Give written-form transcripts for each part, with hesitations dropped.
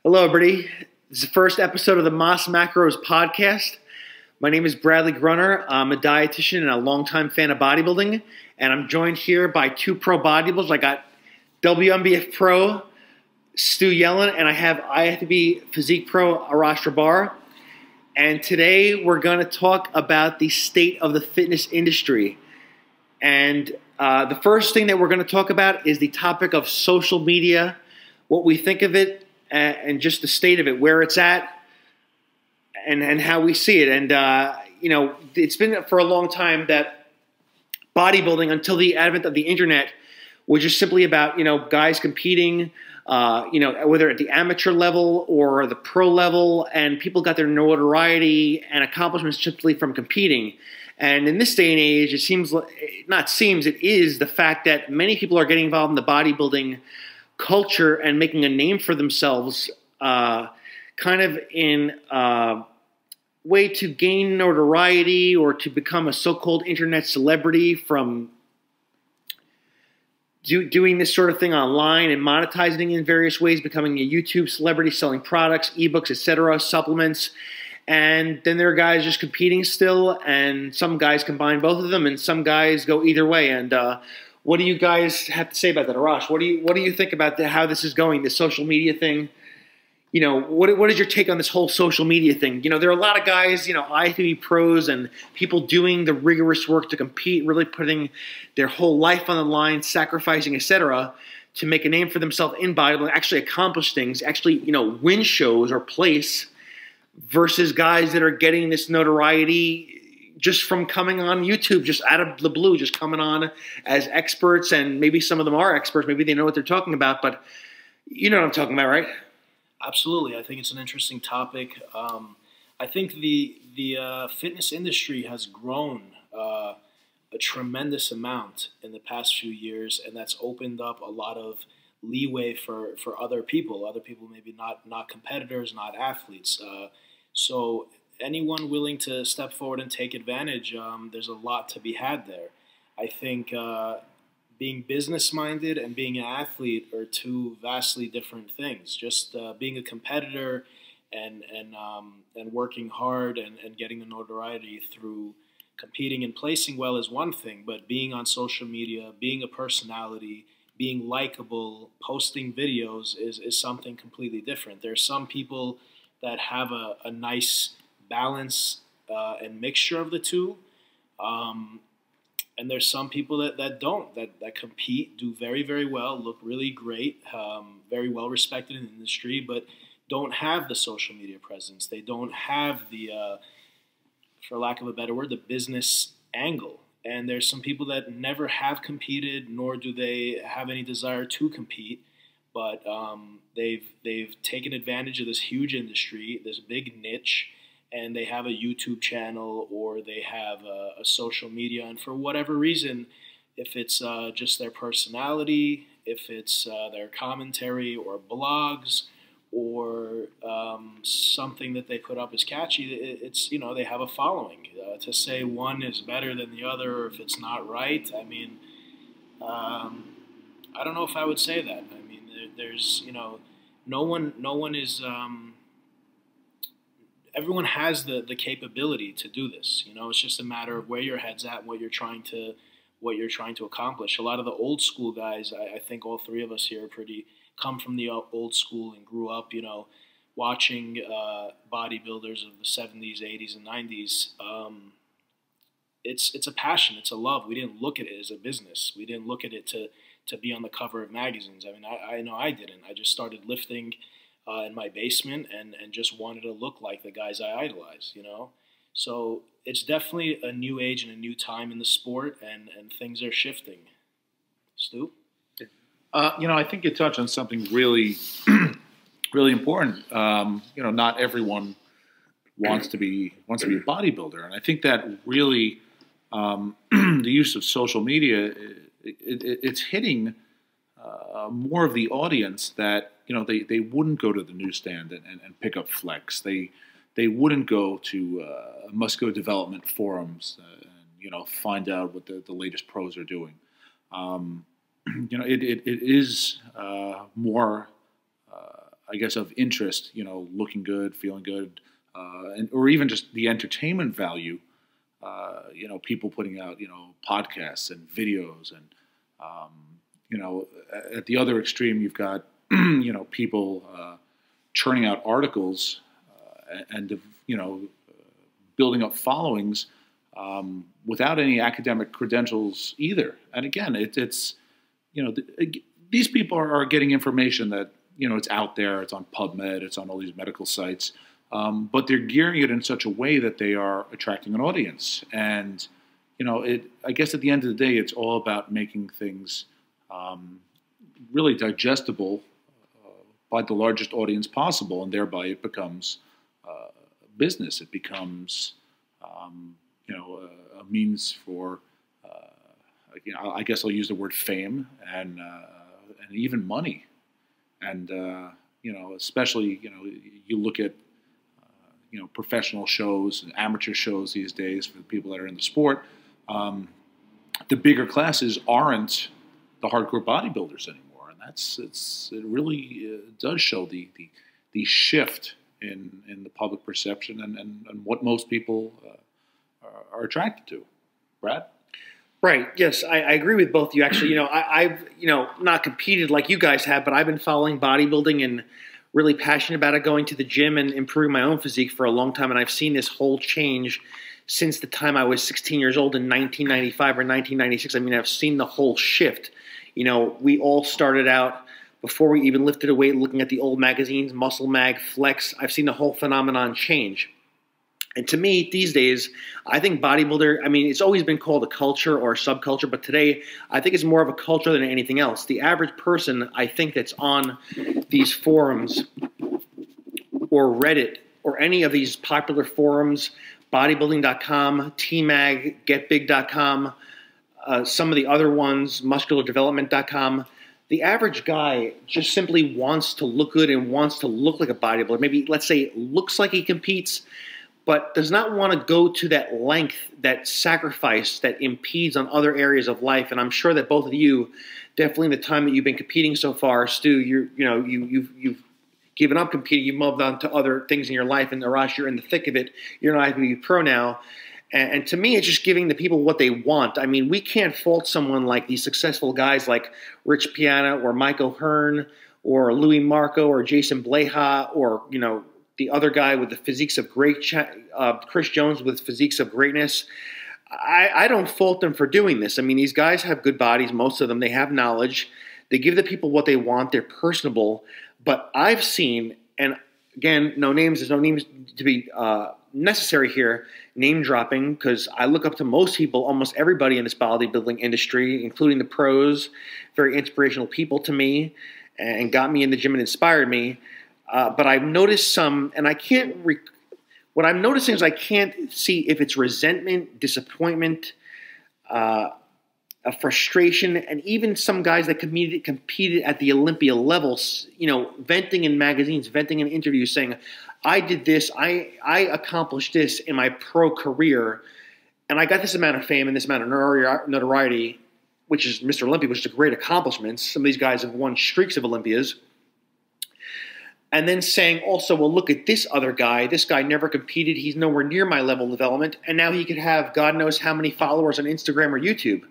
Hello, everybody. This is the first episode of the Moss Macros podcast. My name is Bradley Grunner. I'm a dietitian and a longtime fan of bodybuilding, and I'm joined here by two pro bodybuilders. I got WNBF Pro Stu Yellen, and I have IFBB Physique Pro Arash Jabbar. And today we're going to talk about the state of the fitness industry. And the first thing that we're going to talk about is the topic of social media, what we think of it, and just the state of it, where it's at, and how we see it. And, it's been for a long time that bodybuilding, until the advent of the internet, was just simply about, guys competing, whether at the amateur level or the pro level, and people got their notoriety and accomplishments simply from competing. And in this day and age, it is the fact that many people are getting involved in the bodybuilding culture and making a name for themselves kind of in a way to gain notoriety or to become a so-called internet celebrity from doing this sort of thing online and monetizing in various ways, becoming a YouTube celebrity, selling products, ebooks, etc., supplements. And then there are guys just competing still, and some guys combine both of them, and some guys go either way. And what do you guys have to say about that, Arash? What do you think about how this is going, the social media thing? What is your take on this whole social media thing? There are a lot of guys, IFBB pros and people doing the rigorous work to compete, really putting their whole life on the line, sacrificing, etc., to make a name for themselves in bodybuilding, actually accomplish things, actually, win shows or place, versus guys that are getting this notoriety just from coming on YouTube, just out of the blue, just coming on as experts, and maybe some of them are experts, maybe they know what they're talking about, but you know what I'm talking about, right? Absolutely. I think it's an interesting topic. I think the fitness industry has grown a tremendous amount in the past few years, and that's opened up a lot of leeway for other people maybe not competitors, not athletes. So anyone willing to step forward and take advantage, there's a lot to be had there. I think being business-minded and being an athlete are two vastly different things. Just being a competitor and working hard and getting the notoriety through competing and placing well is one thing, but being on social media, being a personality, being likable, posting videos is something completely different. There are some people that have a nice balance and mixture of the two. And there's some people that don't, that compete, do very, very well, look really great, very well respected in the industry, but don't have the social media presence. They don't have the, for lack of a better word, the business angle. And there's some people that never have competed, nor do they have any desire to compete, but they've taken advantage of this huge industry, this big niche, and they have a YouTube channel or they have a social media, and for whatever reason, if it's just their personality, if it's their commentary or blogs or something that they put up is catchy, it's they have a following. To say one is better than the other, or if it's not right, I mean, I don't know if I would say that. I mean, there's no one is. Everyone has the capability to do this. It's just a matter of where your head's at, and what you're trying to accomplish. A lot of the old school guys, I think all three of us here come from the old school and grew up, watching bodybuilders of the 70s, 80s, and 90s. It's a passion, it's a love. We didn't look at it as a business. We didn't look at it to be on the cover of magazines. I mean, I know I didn't. I just started lifting in my basement and just wanted to look like the guys I idolize, So it's definitely a new age and a new time in the sport, and things are shifting. Stu? I think you touched on something really, really important. Not everyone wants to be a bodybuilder, and I think that really the use of social media it's hitting more of the audience that they wouldn't go to the newsstand and pick up Flex. They wouldn't go to Musco development forums and find out what the latest pros are doing. It is more I guess, of interest, looking good, feeling good, or even just the entertainment value, people putting out, podcasts and videos. And, at the other extreme, you've got, people churning out articles and, building up followings without any academic credentials either. And again, it's these people are getting information that, it's out there, it's on PubMed, it's on all these medical sites, but they're gearing it in such a way that they are attracting an audience. And, I guess at the end of the day, it's all about making things really digestible by the largest audience possible, and thereby it becomes business. It becomes, a means for, I guess I'll use the word fame and even money. And, especially, you look at, professional shows and amateur shows these days for the people that are in the sport. The bigger classes aren't the hardcore bodybuilders anymore. And it really does show the shift in the public perception and what most people are attracted to. Brad? Right. Yes, I agree with both of you. Actually, I've not competed like you guys have, but I've been following bodybuilding and really passionate about it, going to the gym and improving my own physique for a long time. And I've seen this whole change since the time I was 16 years old in 1995 or 1996. I mean, I've seen the whole shift. We all started out, before we even lifted a weight, looking at the old magazines, Muscle Mag, Flex. I've seen the whole phenomenon change. And to me, these days, I think bodybuilder, it's always been called a culture or a subculture, but today I think it's more of a culture than anything else. The average person, I think, that's on these forums or Reddit or any of these popular forums, bodybuilding.com, TMag, getbig.com, some of the other ones, musculardevelopment.com, the average guy just simply wants to look good and wants to look like a bodybuilder. Maybe, let's say, looks like he competes, but does not want to go to that length, that sacrifice that impedes on other areas of life. And I'm sure that both of you, definitely in the time that you've been competing so far, Stu, you've given up competing, you've moved on to other things in your life, and Arash, you're in the thick of it. You're an IFBB pro now. And to me, it's just giving the people what they want. We can't fault someone like these successful guys like Rich Piana or Mike O'Hearn or Louis Marco or Jason Bleha or, the other guy with the physiques of great, Chris Jones with physiques of greatness. I don't fault them for doing this. These guys have good bodies, most of them. They have knowledge. They give the people what they want. They're personable. But I've seen, and again, there's no names to be necessary here, name dropping, because I look up to most people, almost everybody in this bodybuilding industry, including the pros, very inspirational people to me, and got me in the gym and inspired me. But I've noticed some, and what I'm noticing is I can't see if it's resentment, disappointment, a frustration, and even some guys that competed at the Olympia levels, venting in magazines, venting in interviews, saying, I did this, I accomplished this in my pro career, and I got this amount of fame and this amount of notoriety, which is Mr. Olympia, which is a great accomplishment. Some of these guys have won streaks of Olympias. And then saying also, well, look at this other guy. This guy never competed. He's nowhere near my level of development. And now he could have God knows how many followers on Instagram or YouTube.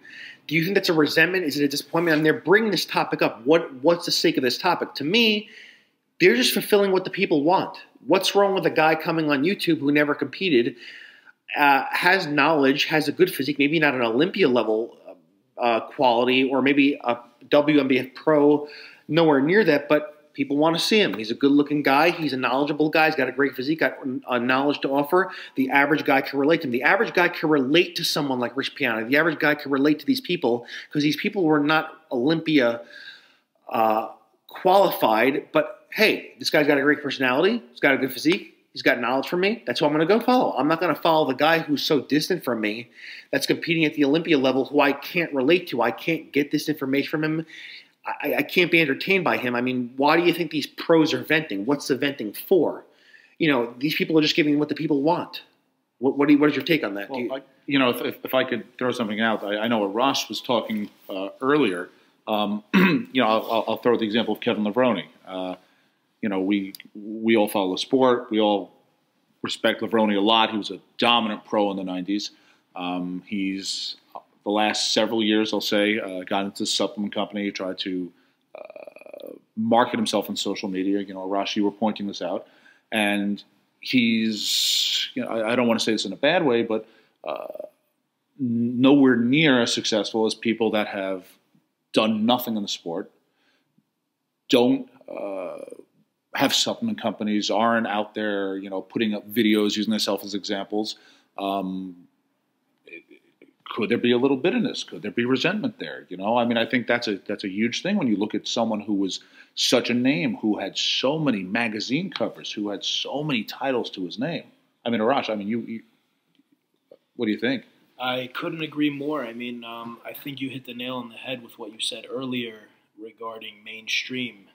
Do you think that's a resentment? Is it a disappointment? They're bringing this topic up. What's the sake of this topic? To me, they're just fulfilling what the people want. What's wrong with a guy coming on YouTube who never competed, has knowledge, has a good physique, maybe not an Olympia level quality, or maybe a WNBF pro, nowhere near that, but people want to see him. He's a good-looking guy. He's a knowledgeable guy. He's got a great physique, got knowledge to offer. The average guy can relate to him. The average guy can relate to someone like Rich Piana. The average guy can relate to these people because these people were not Olympia qualified. But, hey, this guy's got a great personality. He's got a good physique. He's got knowledge from me. That's who I'm going to go follow. I'm not going to follow the guy who's so distant from me that's competing at the Olympia level who I can't relate to. I can't get this information from him. I can't be entertained by him. Why do you think these pros are venting? What's the venting for? These people are just giving what the people want. What is your take on that? Well, if I could throw something out, I know Ross was talking earlier. I'll throw the example of Kevin Levrone. we all follow the sport. We all respect Levrone a lot. He was a dominant pro in the 90s. He's the last several years, I'll say, got into the supplement company, tried to market himself on social media. Arash, you were pointing this out. And he's, I don't want to say this in a bad way, but nowhere near as successful as people that have done nothing in the sport, don't have supplement companies, aren't out there, putting up videos, using themselves as examples. Could there be a little bitterness? Could there be resentment there? I think that's a huge thing when you look at someone who was such a name, who had so many magazine covers, who had so many titles to his name. Arash, you what do you think? I couldn't agree more. I think you hit the nail on the head with what you said earlier regarding mainstream,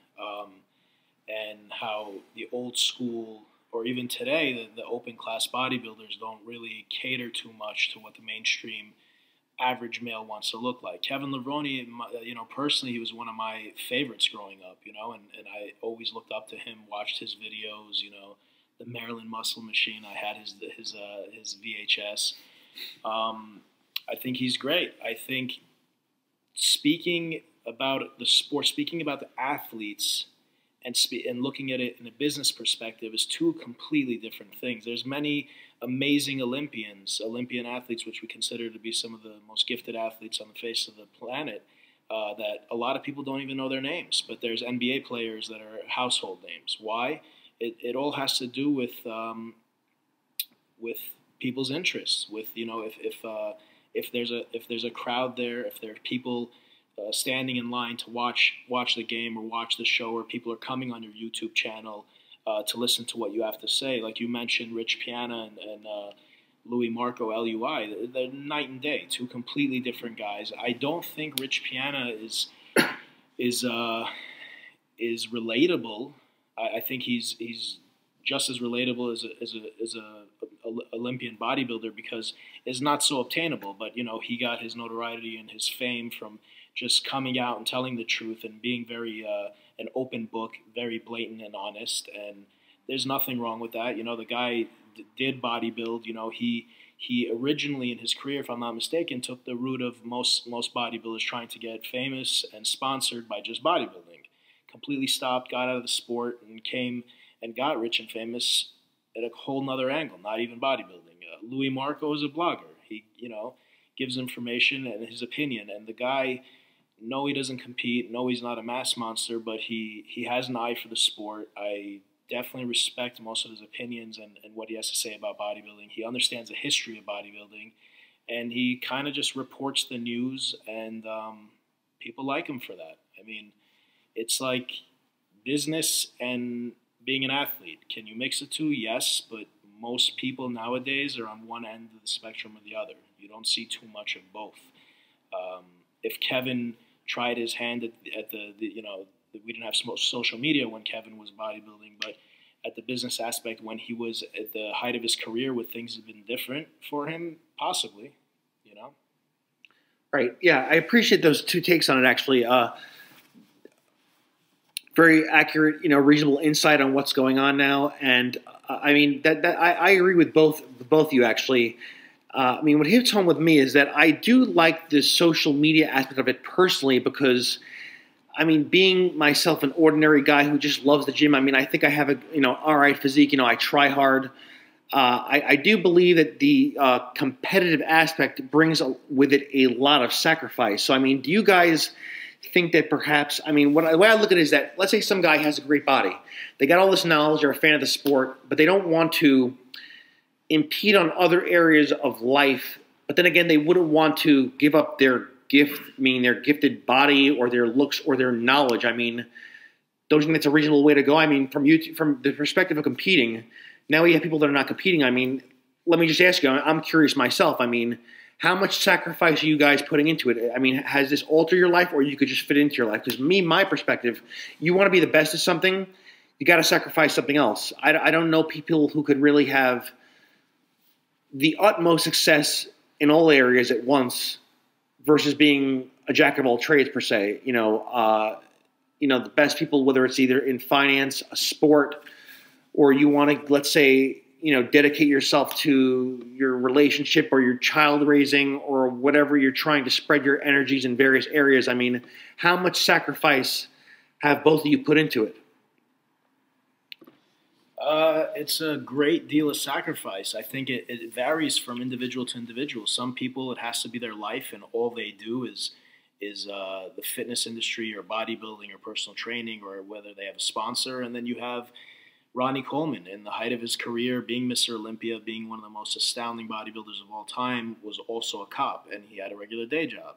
and how the old school, or even today, the open class bodybuilders don't really cater too much to what the mainstream average male wants to look like. Kevin Levrone, personally, he was one of my favorites growing up, and I always looked up to him, watched his videos, the Maryland Muscle Machine. I had his VHS. I think he's great. I think speaking about the sport, speaking about the athletes, and looking at it in a business perspective is two completely different things. There's many amazing Olympian athletes, which we consider to be some of the most gifted athletes on the face of the planet, that a lot of people don't even know their names. But there's NBA players that are household names. Why? It all has to do with people's interests. With if there's a crowd there, if there are people standing in line to watch the game or watch the show, or people are coming on your YouTube channel to listen to what you have to say. Like you mentioned, Rich Piana and Louis Marco, LUI, they're night and day, two completely different guys. I don't think Rich Piana is relatable. I think he's just as relatable as a Olympian bodybuilder, because it's not so obtainable. But he got his notoriety and his fame from just coming out and telling the truth and being very an open book, very blatant and honest. And there's nothing wrong with that. The guy did bodybuild. He originally in his career, if I'm not mistaken, took the route of most bodybuilders trying to get famous and sponsored by just bodybuilding. Completely stopped, got out of the sport, and came and got rich and famous at a whole nother angle, not even bodybuilding. Louis Marco is a blogger. He, gives information and his opinion. And the guy, no, he doesn't compete. No, he's not a mass monster, but he has an eye for the sport. I definitely respect most of his opinions and what he has to say about bodybuilding. He understands the history of bodybuilding, and he kind of just reports the news, and people like him for that. It's like business and being an athlete. Can you mix the two? Yes, but most people nowadays are on one end of the spectrum or the other. You don't see too much of both. If Kevin tried his hand at the we didn't have social media when Kevin was bodybuilding, but at the business aspect, when he was at the height of his career, would things have been different for him? Possibly, Right. Yeah, I appreciate those two takes on it, actually. Very accurate, reasonable insight on what's going on now. And I agree with both of you, actually. What hits home with me is that I do like the social media aspect of it personally, because being myself an ordinary guy who just loves the gym, I think I have a all right physique. I try hard. I do believe that the competitive aspect brings with it a lot of sacrifice. So do you guys think that perhaps, the way I look at it is that, let's say some guy has a great body. They got all this knowledge, they're a fan of the sport, but they don't want to impede on other areas of life. But then again, they wouldn't want to give up their gift, meaning their gifted body or their looks or their knowledge. Don't you think that's a reasonable way to go? From the perspective of competing, now we have people that are not competing. Let me just ask you, I'm curious myself. How much sacrifice are you guys putting into it? Has this altered your life, or you could just fit into your life? Because my perspective, you want to be the best at something, you got to sacrifice something else. I don't know people who could really have the utmost success in all areas at once versus being a jack of all trades, per se. the best people, whether it's either in finance, a sport, or you want to, let's say, dedicate yourself to your relationship or your child raising or whatever you're trying to spread your energies in various areas. I mean, how much sacrifice have both of you put into it? It's a great deal of sacrifice. I think it varies from individual to individual. Some people, it has to be their life, and all they do is the fitness industry or bodybuilding or personal training, or whether they have a sponsor. And then you have Ronnie Coleman, in the height of his career, being Mr. Olympia, being one of the most astounding bodybuilders of all time, was also a cop, and he had a regular day job.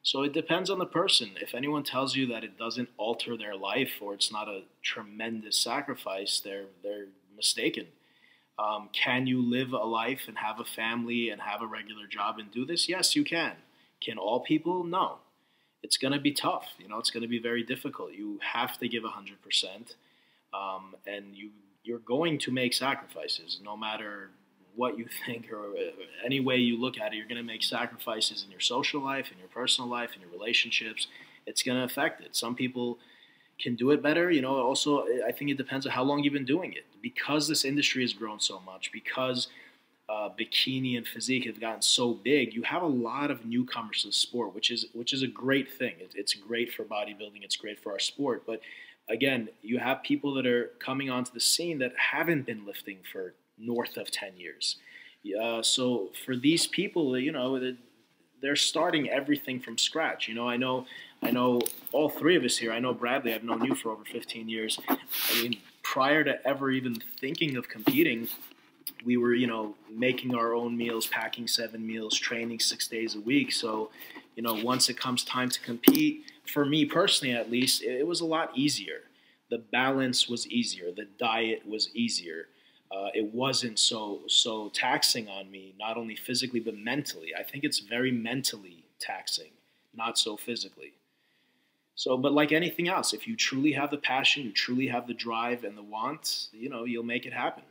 So it depends on the person. If anyone tells you that it doesn't alter their life or it's not a tremendous sacrifice, they're mistaken. Can you live a life and have a family and have a regular job and do this? Yes, you can. Can all people? No. It's going to be tough. It's going to be very difficult. You have to give 100%. And you're going to make sacrifices, no matter what you think or any way you look at it. You're going to make sacrifices in your social life, in your personal life, in your relationships. It's going to affect it. Some people can do it better. Also, I think it depends on how long you've been doing it. Because this industry has grown so much, because bikini and physique have gotten so big, you have a lot of newcomers to the sport, which is a great thing. It's great for bodybuilding. It's great for our sport. But again, you have people that are coming onto the scene that haven't been lifting for north of 10 years. So for these people, they're starting everything from scratch. I know all three of us here. I know Bradley, I've known you for over 15 years. I mean, prior to ever even thinking of competing, we were, making our own meals, packing 7 meals, training 6 days a week. So, once it comes time to compete, for me personally at least, it was a lot easier. The balance was easier. The diet was easier. It wasn't so taxing on me, not only physically but mentally. I think it's very mentally taxing, not so physically. So, but like anything else, if you truly have the passion, you truly have the drive and the want, you'll make it happen.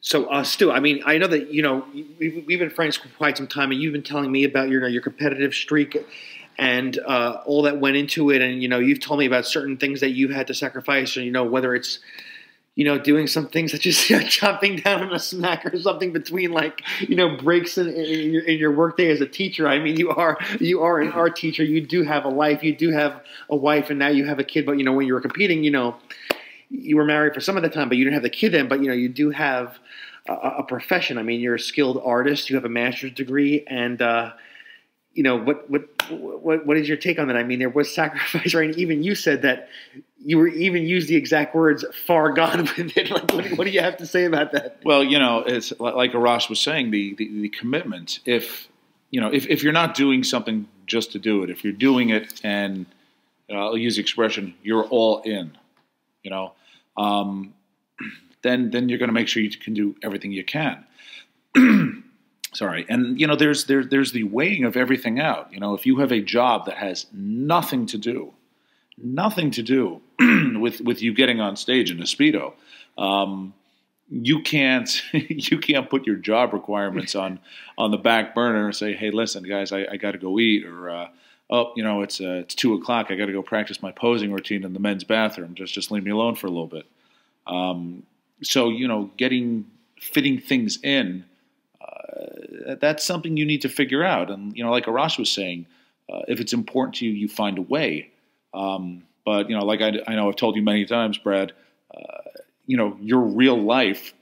So, Stu, I mean, I know that, we've been friends for quite some time, and you've been telling me about your competitive streak and all that went into it. And, you've told me about certain things that you've had to sacrifice, or, whether it's, doing some things such as chopping down on a snack or something between breaks in your workday as a teacher. I mean, you are an art teacher. You do have a life. You do have a wife, and now you have a kid. But, when you were competing, you were married for some of the time, but you didn't have the kid then. But, you do have a profession. I mean, you're a skilled artist. You have a master's degree. And, what is your take on that? I mean, there was sacrifice, right? And even you said that you were even used the exact words "far gone" with it. What do you have to say about that? Well, it's like Arash was saying, the commitment. If you're not doing something just to do it, if you're doing it and I'll use the expression, you're all in, then you're going to make sure you can do everything you can. Sorry. And, there's the weighing of everything out. If you have a job that has nothing to do with you getting on stage in a Speedo, you can't put your job requirements on the back burner and say, hey, listen, guys, I got to go eat, or, it's 2 o'clock. I got to go practice my posing routine in the men's bathroom. Just leave me alone for a little bit. So, fitting things in, that's something you need to figure out. And, like Arash was saying, if it's important to you, you find a way. But, like I know I've told you many times, Brad, your real life,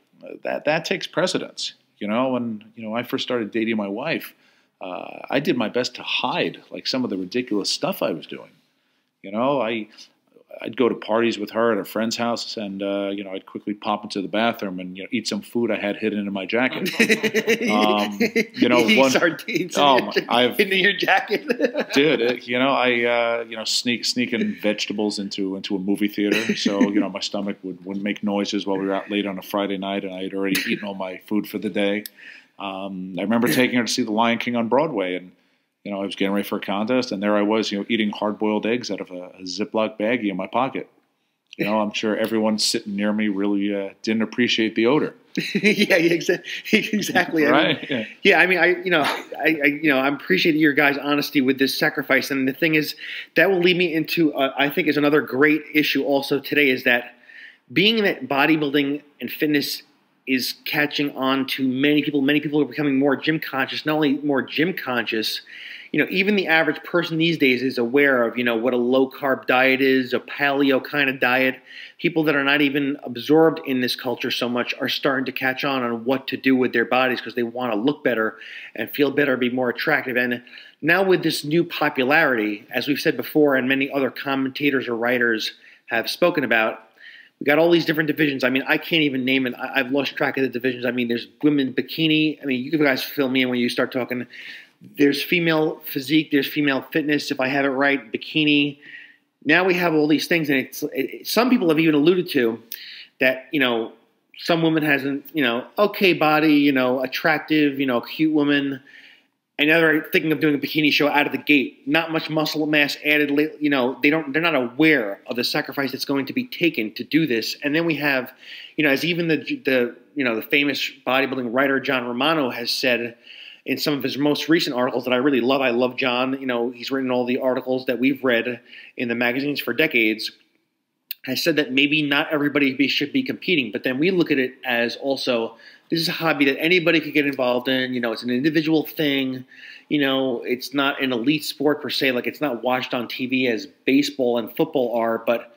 that takes precedence. When, I first started dating my wife, I did my best to hide, some of the ridiculous stuff I was doing. I'd go to parties with her at a friend's house, and I'd quickly pop into the bathroom and eat some food I had hidden in my jacket. Sardines in your jacket, dude. Sneaking vegetables into a movie theater, so my stomach wouldn't make noises while we were out late on a Friday night, and I had already eaten all my food for the day. I remember taking her to see The Lion King on Broadway, and I was getting ready for a contest, and there I was, eating hard-boiled eggs out of a Ziploc baggie in my pocket. I'm sure everyone sitting near me really didn't appreciate the odor. Yeah, exactly. Right? Yeah, I mean, I appreciate your guys' honesty with this sacrifice, and the thing is, that will lead me into, I think, is another great issue also today is that being that bodybuilding and fitness is catching on to many people are becoming more gym conscious. Not only more gym conscious, even the average person these days is aware of, what a low carb diet is, a paleo kind of diet. People that are not even absorbed in this culture so much are starting to catch on what to do with their bodies because they want to look better and feel better, be more attractive. And now with this new popularity, as we've said before, and many other commentators or writers have spoken about, we got all these different divisions. I mean, I can't even name it. I've lost track of the divisions. I mean, there's women bikini. I mean, you guys fill me in when you start talking. There's female physique. There's female fitness, if I have it right, bikini. Now we have all these things, and some people have even alluded to that, some woman has an, okay body, attractive, cute woman. And now they're thinking of doing a bikini show out of the gate. Not much muscle mass added. They're not aware of the sacrifice that's going to be taken to do this. And then we have, as even the famous bodybuilding writer John Romano has said in some of his most recent articles that I really love. I love John. He's written all the articles that we've read in the magazines for decades. Has said that maybe not everybody should be competing, but then we look at it as also this is a hobby that anybody could get involved in. It's an individual thing. It's not an elite sport per se. Like it's not watched on TV as baseball and football are. But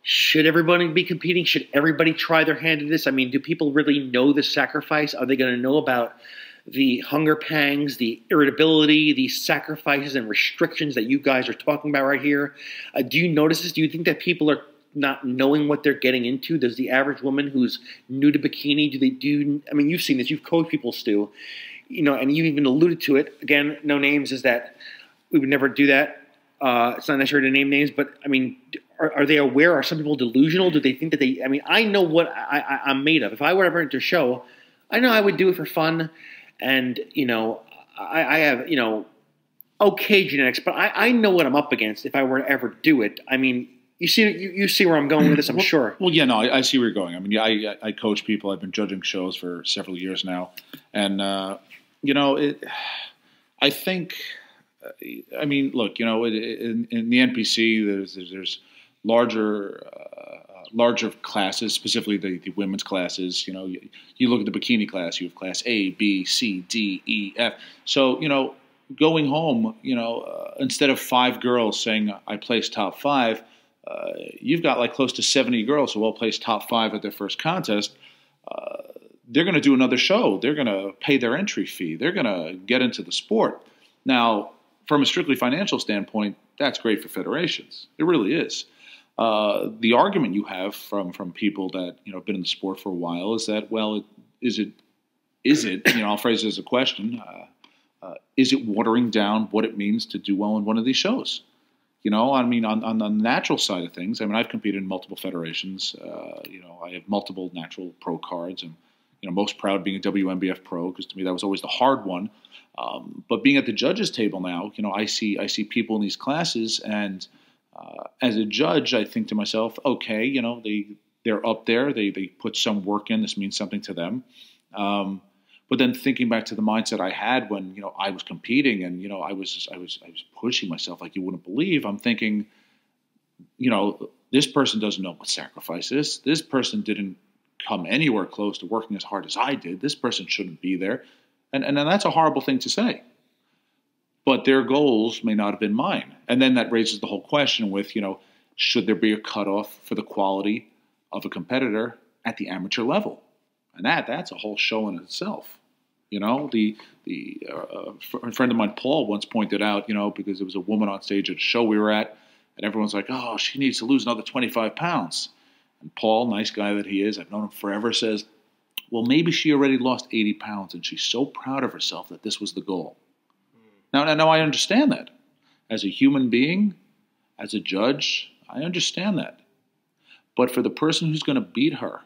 should everybody be competing? Should everybody try their hand at this? I mean, do people really know the sacrifice? Are they going to know about the hunger pangs, the irritability, the sacrifices and restrictions that you guys are talking about right here? Do you notice this? Do you think that people are not knowing what they're getting into? Does the average woman who's new to bikini, I mean, you've seen this, you've coached people, Stu, and you even alluded to it, again, no names, is that we would never do that. It's not necessary to name names, but I mean, are they aware? Are some people delusional? Do they think that I know what I'm made of. If I were ever into a show, I know I would do it for fun. And, I have, okay genetics, but I know what I'm up against if I were to ever do it. I mean, you see where I'm going with this, I'm sure. Well, yeah, no, I see where you're going. I mean, I coach people. I've been judging shows for several years now. And, I think, I mean, look, in the NPC, there's larger classes, specifically the women's classes. You look at the bikini class, you have class A, B, C, D, E, F. So, going home, instead of 5 girls saying I placed top 5, you've got like close to 70 girls who all placed top 5 at their first contest. They're going to do another show. They're going to pay their entry fee. They're going to get into the sport. Now, from a strictly financial standpoint, that's great for federations. It really is. The argument you have from people that have been in the sport for a while is that, well, is it? I'll phrase it as a question. Is it watering down what it means to do well in one of these shows? I mean, on the natural side of things, I mean, I've competed in multiple federations. I have multiple natural pro cards. I'm, most proud being a WNBF pro because to me that was always the hard one. But being at the judges table now, I see people in these classes, and as a judge, I think to myself, okay, they're up there. They put some work in. This means something to them. But then thinking back to the mindset I had when I was competing and I was pushing myself like you wouldn't believe. I'm thinking, this person doesn't know what sacrifice is. This person didn't come anywhere close to working as hard as I did. This person shouldn't be there, and that's a horrible thing to say. But their goals may not have been mine, and then that raises the whole question with should there be a cutoff for the quality of a competitor at the amateur level, and that's a whole show in itself. A friend of mine, Paul, once pointed out, because there was a woman on stage at a show we were at, and everyone's like, oh, she needs to lose another 25 pounds. And Paul, nice guy that he is, I've known him forever, says, well, maybe she already lost 80 pounds, and she's so proud of herself that this was the goal. Now I understand that. As a human being, as a judge, I understand that. But for the person who's going to beat her,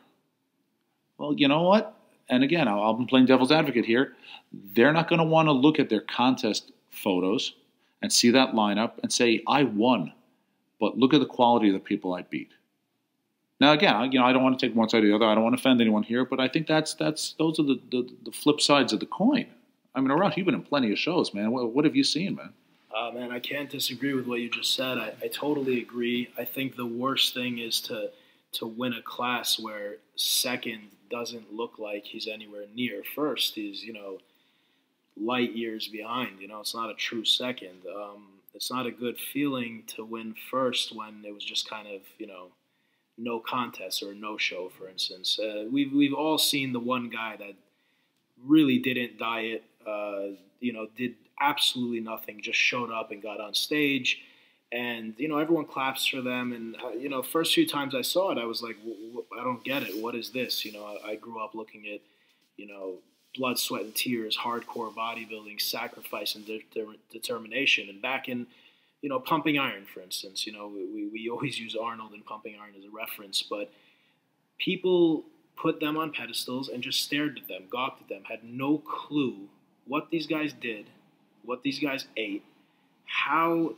well, you know what? And again, I'll be playing devil's advocate here. They're not going to want to look at their contest photos and see that lineup and say, I won, but look at the quality of the people I beat. Now, again, I don't want to take one side or the other. I don't want to offend anyone here, but I think those are the flip sides of the coin. I mean, Arash, you've been in plenty of shows, man. What have you seen, man? Man, I can't disagree with what you just said. I totally agree. I think the worst thing is to win a class where second doesn't look like he's anywhere near first. He's, light years behind. It's not a true second. It's not a good feeling to win first when it was just kind of, no contest or no show, for instance. We've all seen the one guy that really didn't diet, did absolutely nothing, just showed up and got on stage, and everyone claps for them. And first few times I saw it, I was like, I don't get it. What is this? I grew up looking at blood, sweat, and tears, hardcore bodybuilding, sacrifice, and determination. And back in Pumping Iron, for instance, we always use Arnold and Pumping Iron as a reference, but people put them on pedestals and just stared at them, gawked at them, had no clue what these guys did, what these guys ate, how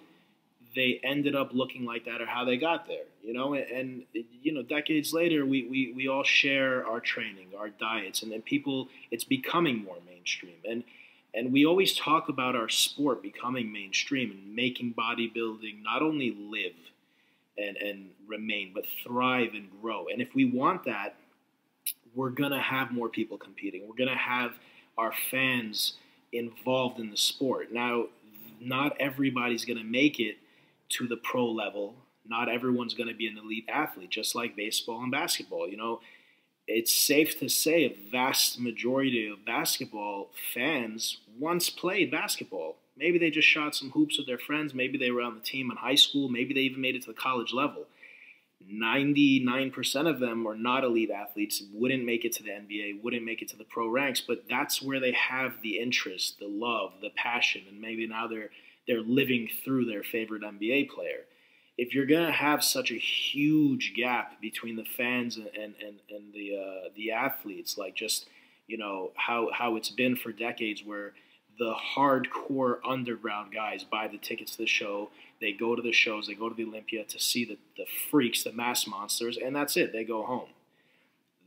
they ended up looking like that, or how they got there, and decades later, we all share our training, our diets, and then people, it's becoming more mainstream. And we always talk about our sport becoming mainstream and making bodybuilding not only live and remain, but thrive and grow. And if we want that, we're going to have more people competing. We're going to have our fans involved in the sport. Now, not everybody's going to make it to the pro level. Not everyone's going to be an elite athlete, just like baseball and basketball. It's safe to say a vast majority of basketball fans once played basketball. Maybe they just shot some hoops with their friends. Maybe they were on the team in high school. Maybe they even made it to the college level. 99% of them are not elite athletes, wouldn't make it to the NBA, wouldn't make it to the pro ranks, but that's where they have the interest, the love, the passion, and maybe now they're living through their favorite NBA player. If you're going to have such a huge gap between the fans and the athletes, like just, how it's been for decades, where the hardcore underground guys buy the tickets to the show, they go to the shows, they go to the Olympia to see the freaks, the mass monsters, and that's it. They go home.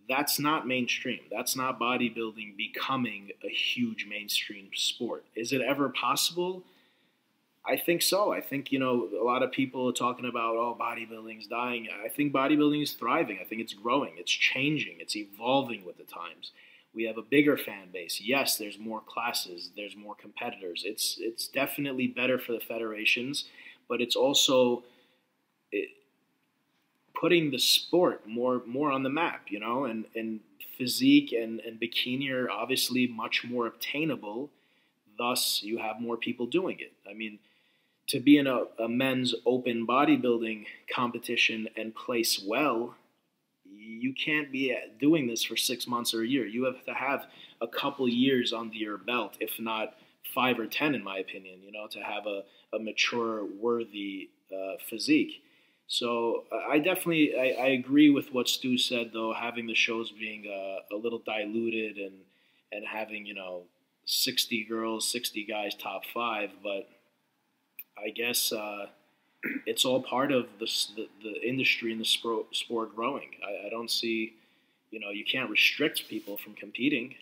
That's not mainstream. That's not bodybuilding becoming a huge mainstream sport. Is it ever possible? I think so. I think, a lot of people are talking about, bodybuilding's dying. I think bodybuilding is thriving. I think it's growing. It's changing. It's evolving with the times. We have a bigger fan base. Yes, there's more classes. There's more competitors. It's definitely better for the federations, but it's also putting the sport more on the map, and physique and bikini are obviously much more obtainable. Thus, you have more people doing it. I mean, to be in a men's open bodybuilding competition and place well, you can't be doing this for 6 months or a year. You have to have a couple years under your belt, if not 5 or 10, in my opinion, to have a mature, worthy physique. So I agree with what Stu said, though, having the shows being a little diluted and having, 60 girls, 60 guys, top 5, but I guess it's all part of the industry and the sport growing. I don't see, you can't restrict people from competing.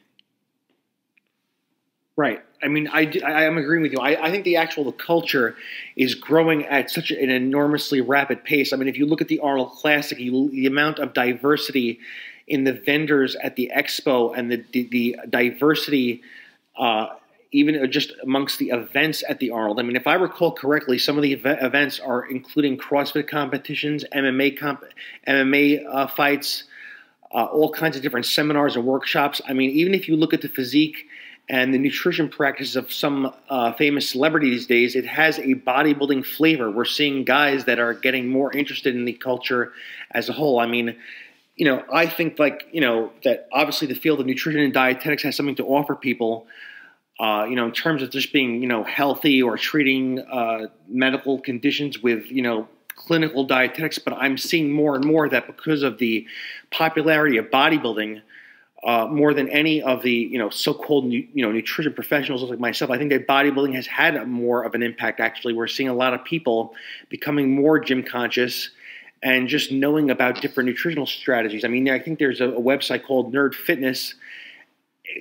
Right. I mean, I'm agreeing with you. I think the culture is growing at such an enormously rapid pace. I mean, if you look at the Arnold Classic, the amount of diversity in the vendors at the expo and the diversity even just amongst the events at the Arnold. I mean, if I recall correctly, some of the events are including CrossFit competitions, MMA fights, all kinds of different seminars and workshops. I mean, even if you look at the physique and the nutrition practices of some famous celebrities these days, it has a bodybuilding flavor. We're seeing guys that are getting more interested in the culture as a whole. I mean, I think that obviously the field of nutrition and dietetics has something to offer people, in terms of just being, healthy or treating medical conditions with, clinical dietetics. But I'm seeing more and more that because of the popularity of bodybuilding, more than any of the, so-called, nutrition professionals like myself, I think that bodybuilding has had more of an impact, actually. We're seeing a lot of people becoming more gym conscious and just knowing about different nutritional strategies. I mean, I think there's a website called Nerd Fitness.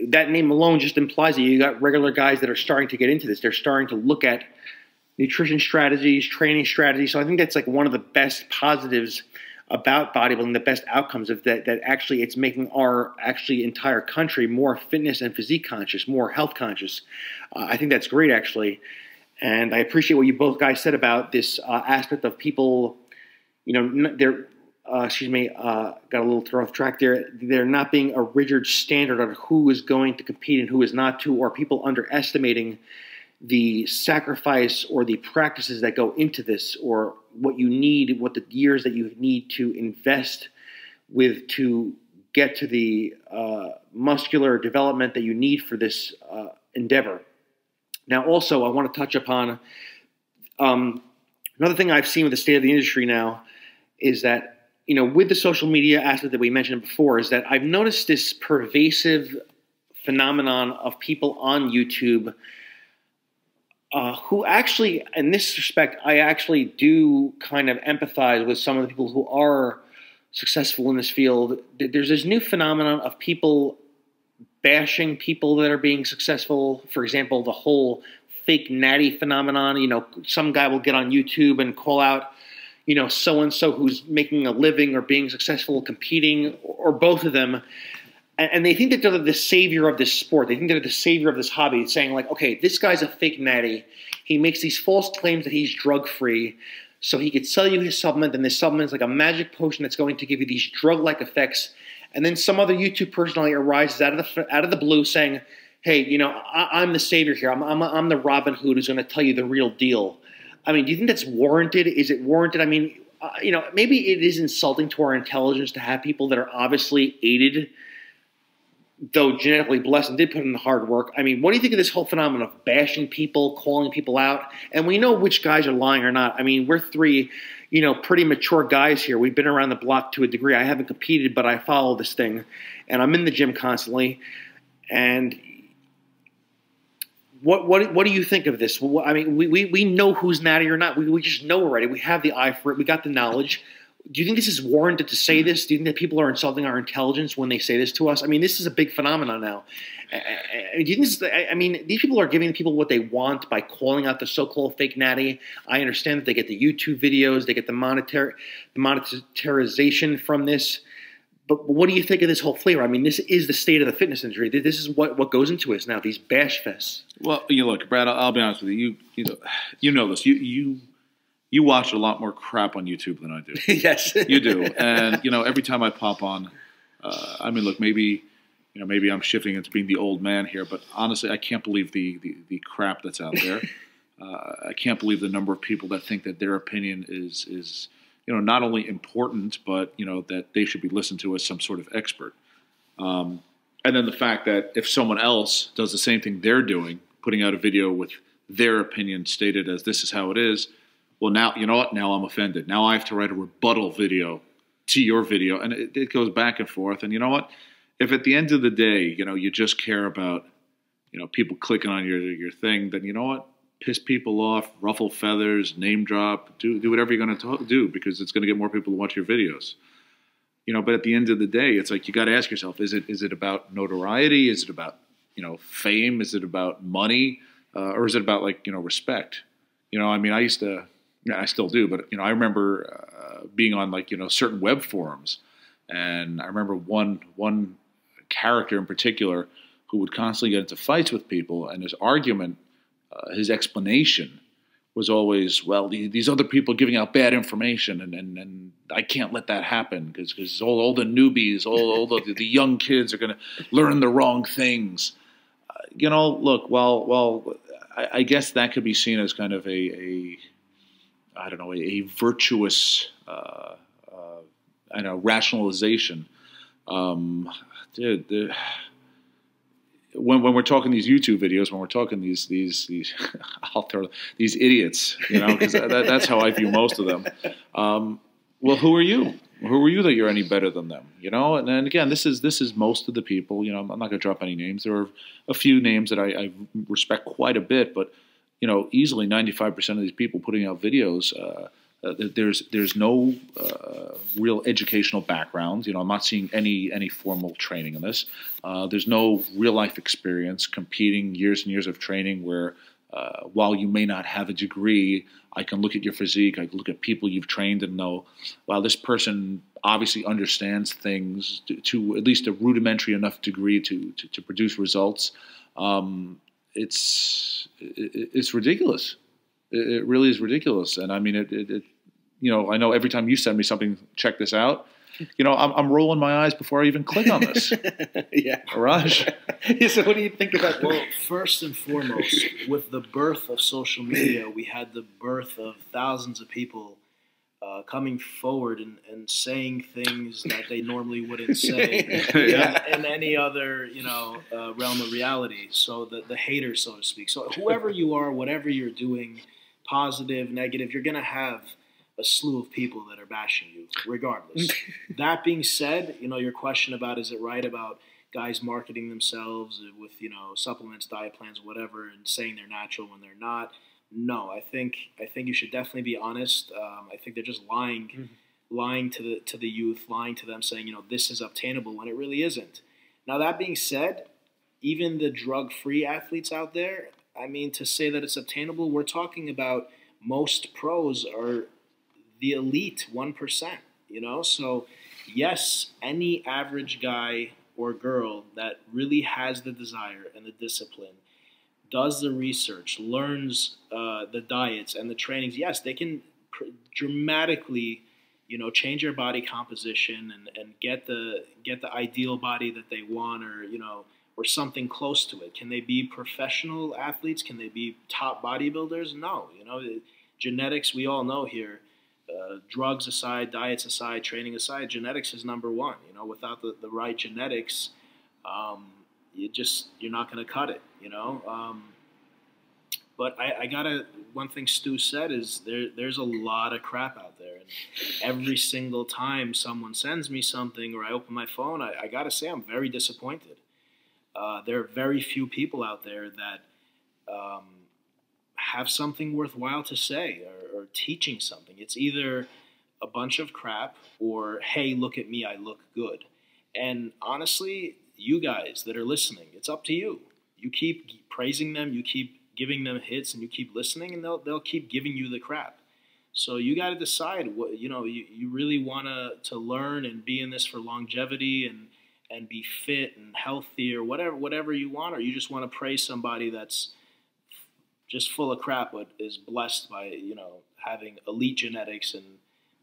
That name alone just implies that you got regular guys that are starting to get into this. They're starting to look at nutrition strategies, training strategies. So I think that's like one of the best positives about bodybuilding, the best outcomes of that actually it's making our actually entire country more fitness and physique conscious, more health conscious. I think that's great, actually. And I appreciate what you both guys said about this aspect of people, they're, got a little throw off track there. There not being a rigid standard on who is going to compete and who is not to, or people underestimating the sacrifice or the practices that go into this, or what you need, what the years that you need to invest with to get to the muscular development that you need for this endeavor. Now, also, I want to touch upon another thing I've seen with the state of the industry now is that, with the social media aspect that we mentioned before, is that I've noticed this pervasive phenomenon of people on YouTube who actually, in this respect, I actually do kind of empathize with some of the people who are successful in this field. There's this new phenomenon of people bashing people that are being successful. For example, the whole fake natty phenomenon. Some guy will get on YouTube and call out, so-and-so who's making a living or being successful competing, or both of them. And they think that they're the savior of this sport. They think they're the savior of this hobby, saying like, okay, this guy's a fake natty. He makes these false claims that he's drug-free, so he could sell you his supplement, and this supplement is like a magic potion that's going to give you these drug-like effects. And then some other YouTube personality arises out of the blue saying, hey, I'm the savior here. I'm the Robin Hood who's going to tell you the real deal. I mean, do you think that's warranted? Is it warranted? I mean, maybe it is insulting to our intelligence to have people that are obviously aided, though genetically blessed and did put in the hard work. I mean, what do you think of this whole phenomenon of bashing people, calling people out? And we know which guys are lying or not. I mean, we're three, pretty mature guys here. We've been around the block to a degree. I haven't competed, but I follow this thing, and I'm in the gym constantly. And what do you think of this? I mean, we know who's natty or not. We just know already. We have the eye for it. We got the knowledge. Do you think this is warranted to say this? Do you think that people are insulting our intelligence when they say this to us? I mean, this is a big phenomenon now. Do you think this is, I mean, these people are giving people what they want by calling out the so-called fake natty. I understand that they get the YouTube videos, they get the monetization from this. But what do you think of this whole flavor? I mean, this is the state of the fitness industry. This is what goes into us now, these bash fests. Well, look, Brad, I'll be honest with you. You know this. You watch a lot more crap on YouTube than I do. Yes, you do. And every time I pop on, I mean, look, maybe I'm shifting into being the old man here, but honestly, I can't believe the crap that's out there. I can't believe the number of people that think that their opinion is not only important, but that they should be listened to as some sort of expert. And then the fact that if someone else does the same thing they're doing, putting out a video with their opinion stated as this is how it is, well, now, you know what? Now I'm offended. Now I have to write a rebuttal video to your video. And it goes back and forth. And you know what? If at the end of the day, you just care about, people clicking on your thing, then you know what? Piss people off, ruffle feathers, name drop, do whatever you're going to do, because it's going to get more people to watch your videos. But at the end of the day, it's like you got to ask yourself, is it about notoriety? Is it about, fame? Is it about money? Or is it about respect? I mean, I still do, but I remember being on certain web forums, and I remember one character in particular who would constantly get into fights with people, and his argument, his explanation was always, well, these other people are giving out bad information, and I can't let that happen because all the newbies, all the young kids are going to learn the wrong things. Look, well, I guess that could be seen as kind of a virtuous, rationalization. When we're talking these YouTube videos, when we're talking these these idiots, because that's how I view most of them. Well, who are you? Who are you that you're any better than them? And again, this is most of the people. I'm not going to drop any names. There are a few names that I respect quite a bit, but easily 95% of these people putting out videos there's no real educational background. I'm not seeing any formal training in this. There's no real life experience competing, years and years of training where while you may not have a degree, I can look at your physique, I can look at people you've trained and know, wow, this person obviously understands things to at least a rudimentary enough degree to produce results. It's ridiculous. It really is ridiculous. And I mean, I know every time you send me something, check this out. I'm rolling my eyes before I even click on this. Yeah. Raj. So what do you think about that? Well, first and foremost, with the birth of social media, we had the birth of thousands of people coming forward and saying things that they normally wouldn't say in any other, realm of reality. So the haters, so to speak. So whoever you are, whatever you're doing, positive, negative, you're going to have a slew of people that are bashing you regardless. That being said, your question about is it right about guys marketing themselves with, supplements, diet plans, whatever, and saying they're natural when they're not. No, I think you should definitely be honest. I think they're just lying to the youth, lying to them, saying, this is obtainable when it really isn't. Now, that being said, even the drug-free athletes out there, I mean, to say that it's obtainable, we're talking about most pros are the elite 1%, So, yes, any average guy or girl that really has the desire and the discipline, does the research, learns the diets and the trainings, yes, they can dramatically, change their body composition and get the ideal body that they want, or something close to it. Can they be professional athletes? Can they be top bodybuilders? No. Genetics, we all know here, drugs aside, diets aside, training aside, genetics is number one. Without the right genetics, you're not going to cut it, But I gotta, one thing Stu said is there's a lot of crap out there. And every single time someone sends me something or I open my phone, I gotta say I'm very disappointed. There are very few people out there that have something worthwhile to say or teaching something. It's either a bunch of crap or, hey, look at me, I look good. And honestly, you guys that are listening, it's up to you. You keep praising them, you keep giving them hits, and you keep listening, and they'll keep giving you the crap. So you got to decide what you really want to learn and be in this for longevity and be fit and healthy or whatever you want, or you just want to praise somebody that's just full of crap but is blessed by having elite genetics and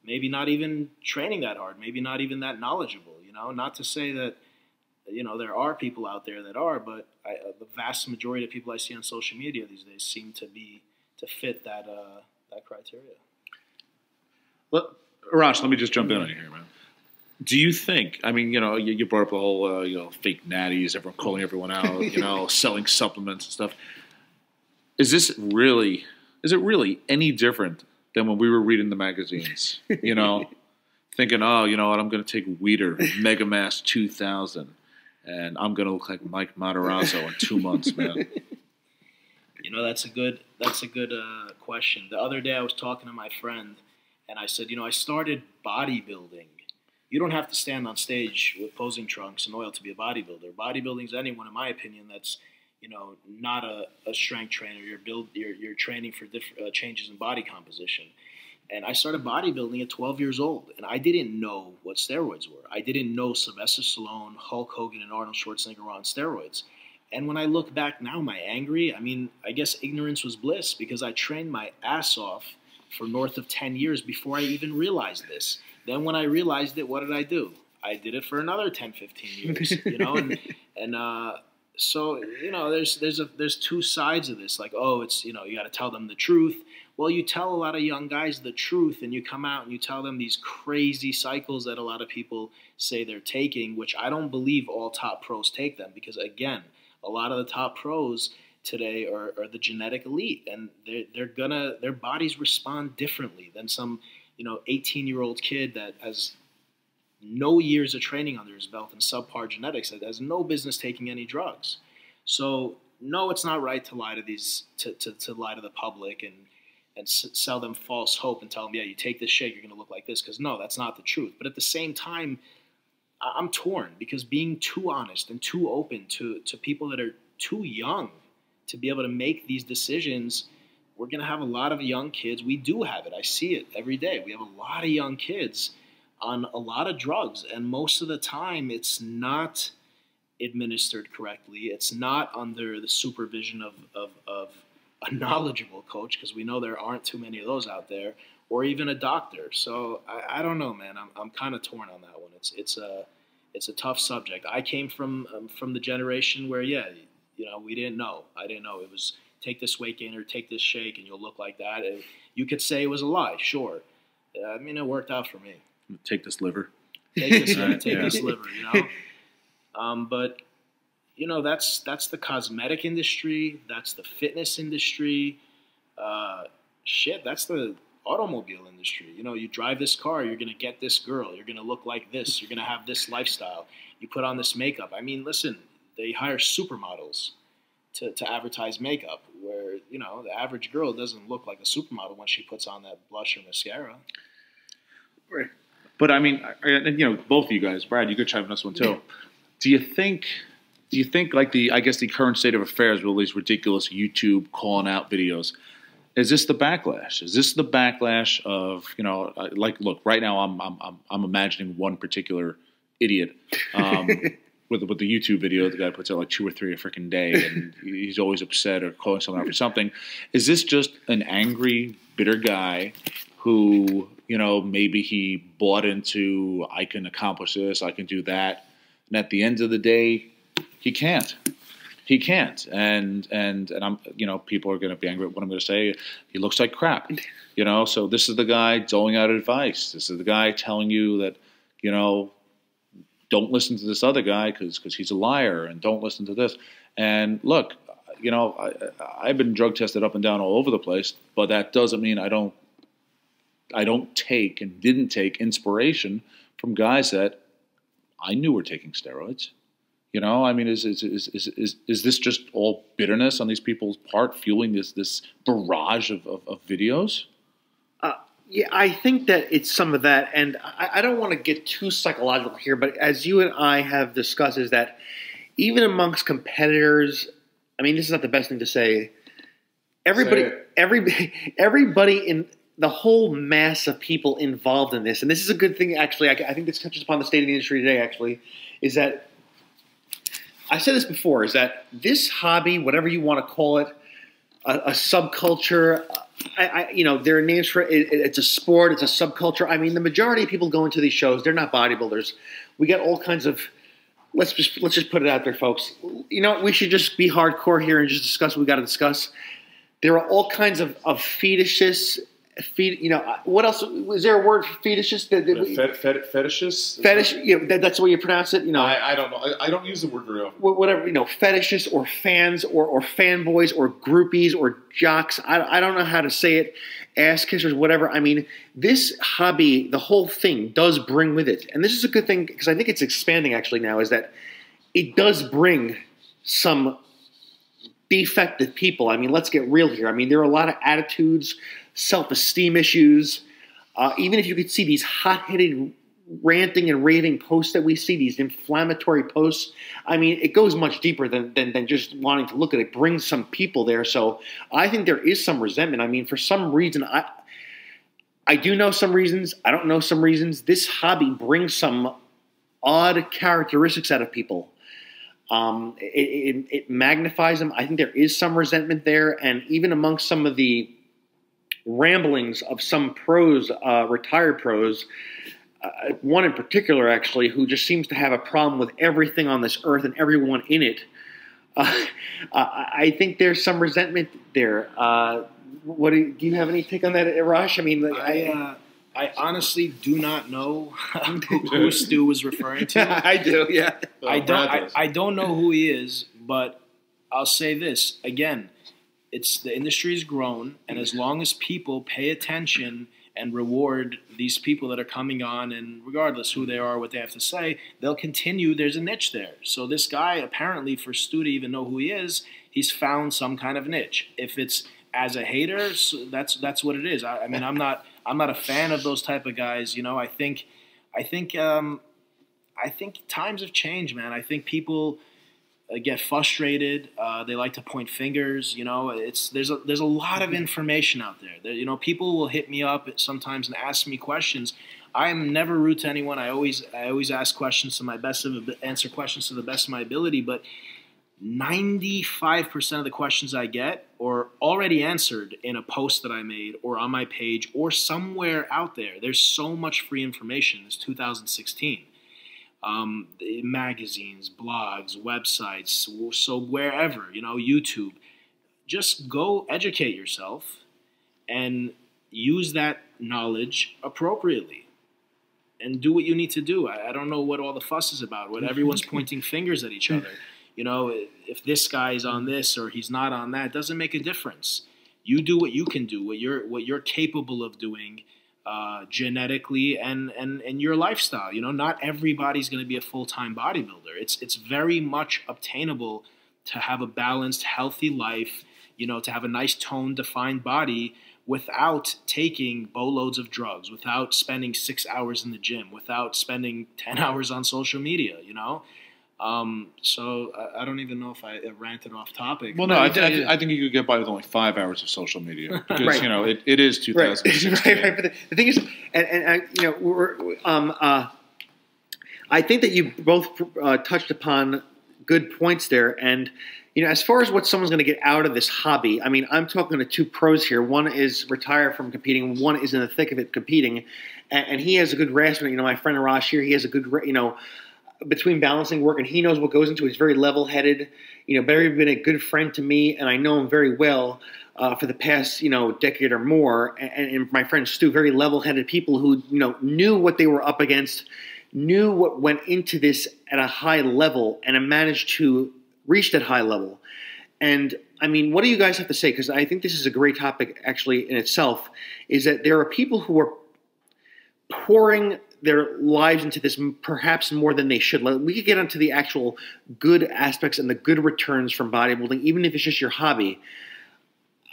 maybe not even training that hard, maybe not even that knowledgeable. Not to say that there are people out there that are, but the vast majority of people I see on social media these days seem to fit that criteria. Well, Arash, let me just jump in on you here, man. Do you think? I mean, you brought up the whole, fake natties, everyone calling everyone out, selling supplements and stuff. Is it really any different than when we were reading the magazines? Thinking, oh, you know what? I'm going to take Weider Megamass 2000. And I'm gonna look like Mike Matarazzo in 2 months, man. That's a good question. The other day I was talking to my friend, and I said, I started bodybuilding. You don't have to stand on stage with posing trunks and oil to be a bodybuilder. Bodybuilding's anyone, in my opinion, that's not a strength trainer. You're training for different changes in body composition. And I started bodybuilding at 12 years old, and I didn't know what steroids were. I didn't know Sylvester Stallone, Hulk Hogan, and Arnold Schwarzenegger were on steroids. And when I look back now, am I angry? I mean, I guess ignorance was bliss because I trained my ass off for north of 10 years before I even realized this. Then when I realized it, what did I do? I did it for another 10, 15 years, So, there's two sides of this. Like, oh, it's, you got to tell them the truth. Well, you tell a lot of young guys the truth and you come out and you tell them these crazy cycles that a lot of people say they're taking, which I don't believe all top pros take them because, again, a lot of the top pros today are the genetic elite and their bodies respond differently than some, 18-year-old kid that has no years of training under his belt and subpar genetics that has no business taking any drugs. So no, it's not right to lie to to lie to the public and and sell them false hope and tell them, yeah, you take this shake, you're going to look like this. Because no, that's not the truth. But at the same time, I'm torn because being too honest and too open to people that are too young to be able to make these decisions, we're going to have a lot of young kids. We do have it. I see it every day. We have a lot of young kids on a lot of drugs, and most of the time it's not administered correctly. It's not under the supervision of a knowledgeable coach, because we know there aren't too many of those out there, or even a doctor. So I don't know, man. I'm kind of torn on that one. It's a tough subject. I came from the generation where, yeah, we didn't know. I didn't know. It was take this weight gainer, take this shake, and you'll look like that. And you could say it was a lie, sure. I mean, it worked out for me. Take this liver. Take this liver, But, that's the cosmetic industry. That's the fitness industry. That's the automobile industry. You drive this car, you're going to get this girl. You're going to look like this. You're going to have this lifestyle. You put on this makeup. I mean, listen, they hire supermodels to advertise makeup, where, the average girl doesn't look like a supermodel when she puts on that blush or mascara. Right. But I mean, both of you guys, Brad, you could chime in this one too. Yeah. Do you think like the current state of affairs with all these ridiculous YouTube calling out videos, is this the backlash? Is this the backlash of, look, right now I'm imagining one particular idiot with the YouTube video. The guy puts out like 2 or 3 a freaking day, and he's always upset or calling someone out for something. Is this just an angry, bitter guy who, maybe he bought into, I can accomplish this, I can do that, and at the end of the day, he can't. He can't, and I'm, people are going to be angry at what I'm going to say. He looks like crap, So this is the guy doling out advice. This is the guy telling you that, don't listen to this other guy because he's a liar, and don't listen to this. And look, I've been drug tested up and down all over the place, but that doesn't mean I don't take and didn't take inspiration from guys that I knew were taking steroids. I mean, is this just all bitterness on these people's part, fueling this barrage of videos? Yeah, I think that it's some of that, and I don't want to get too psychological here, but as you and I have discussed, is that even amongst competitors, I mean, this is not the best thing to say. Everybody in the whole mass of people involved in this, and this is a good thing, actually. I think this touches upon the state of the industry today, actually, is that I said this before, is that this hobby, whatever you want to call it, a subculture, there are names for it. It's a sport. It's a subculture. I mean, the majority of people going to these shows, they're not bodybuilders. We got all kinds of. Let's just put it out there, folks. We should just be hardcore here and just discuss what we got to discuss. There are all kinds of fetishists. What else? Is there a word for fetishists? Fetishists? Fetish. That's the way you pronounce it. I don't know. I don't use the word very often. Whatever. Fetishists or fans or fanboys or groupies or jocks. I don't know how to say it. Ass kissers, whatever. I mean, this hobby, the whole thing, does bring with it, and this is a good thing because I think it's expanding actually now. Is that it does bring some defective people. I mean, let's get real here. I mean, there are a lot of attitudes, self-esteem issues. Even if you could see these hot-headed ranting and raving posts that we see, these inflammatory posts, I mean, it goes much deeper than just wanting to look at it. It brings some people there. So I think there is some resentment. I mean, for some reason, I do know some reasons. I don't know some reasons. This hobby brings some odd characteristics out of people. It magnifies them. I think there is some resentment there. And even amongst some of the ramblings of some pros, retired pros, one in particular actually, who just seems to have a problem with everything on this earth and everyone in it. I think there's some resentment there. Do you have any take on that, Arash? I mean, I honestly do not know who Stu was referring to. I do, yeah. I don't know who he is, but I'll say this again. The industry's grown, and as long as people pay attention and reward these people that are coming on, and regardless who they are, what they have to say, they'll continue. There's a niche there. So this guy, apparently, for Stu to even know who he is, he's found some kind of niche. If it's as a hater, that's what it is. I mean, I'm not a fan of those type of guys. You know, I think times have changed, man. I think people get frustrated. They like to point fingers. You know, there's a lot of information out there. You know, people will hit me up sometimes and ask me questions. I'm never rude to anyone. I always ask questions to my best of answer questions to the best of my ability. But 95% of the questions I get are already answered in a post that I made or on my page or somewhere out there. There's so much free information. It's 2016. Magazines, blogs, websites, so wherever, you know, YouTube. Just go educate yourself and use that knowledge appropriately and do what you need to do. I don't know what all the fuss is about, what everyone's pointing fingers at each other. You know, if this guy's on this or he's not on that, doesn't make a difference. You do what you can do, what you're capable of doing genetically and your lifestyle. You know, not everybody's going to be a full-time bodybuilder. It's very much obtainable to have a balanced, healthy life, you know, to have a nice toned, defined body without taking boatloads of drugs, without spending 6 hours in the gym, without spending 10 hours on social media, you know? So I don't even know if I ranted off topic. Well, no, I think you could get by with only 5 hours of social media because Right. you know it is 2016. Right. But the thing is, and you know, I think that you both touched upon good points there. And you know, as far as what someone's going to get out of this hobby, I mean, I'm talking to two pros here. One is retired from competing. One is in the thick of it competing, and he has a good grasp. You know, my friend Arash here, he has a good, you know, between balancing work, and he knows what goes into it. He's very level-headed. You know, Barry been a good friend to me, and I know him very well for the past, you know, decade or more. And my friend Stu, very level-headed people who, you know, knew what they were up against, knew what went into this at a high level, and have managed to reach that high level. And I mean, what do you guys have to say? Because I think this is a great topic, actually, in itself. Is that there are people who are pouring their lives into this perhaps more than they should. We could get onto the actual good aspects and the good returns from bodybuilding, even if it's just your hobby.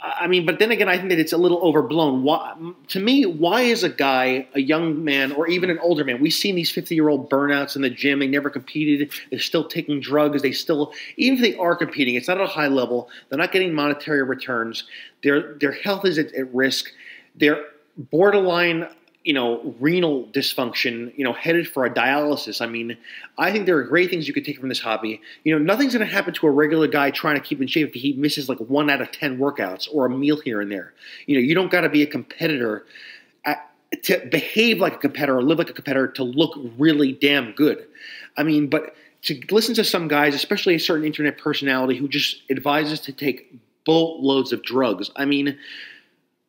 I mean, but then again, I think that it's a little overblown. To me, why is a guy, a young man, or even an older man, we've seen these 50-year-old burnouts in the gym, they never competed, they're still taking drugs, they still, even if they are competing, it's not at a high level, they're not getting monetary returns, their health is at risk, they're borderline, you know, renal dysfunction, you know, headed for a dialysis. I mean, I think there are great things you could take from this hobby. You know, nothing's going to happen to a regular guy trying to keep in shape if he misses like 1 out of 10 workouts or a meal here and there. You know, you don't got to be a competitor to behave like a competitor or live like a competitor to look really damn good. I mean, but to listen to some guys, especially a certain internet personality who just advises to take boatloads of drugs. I mean,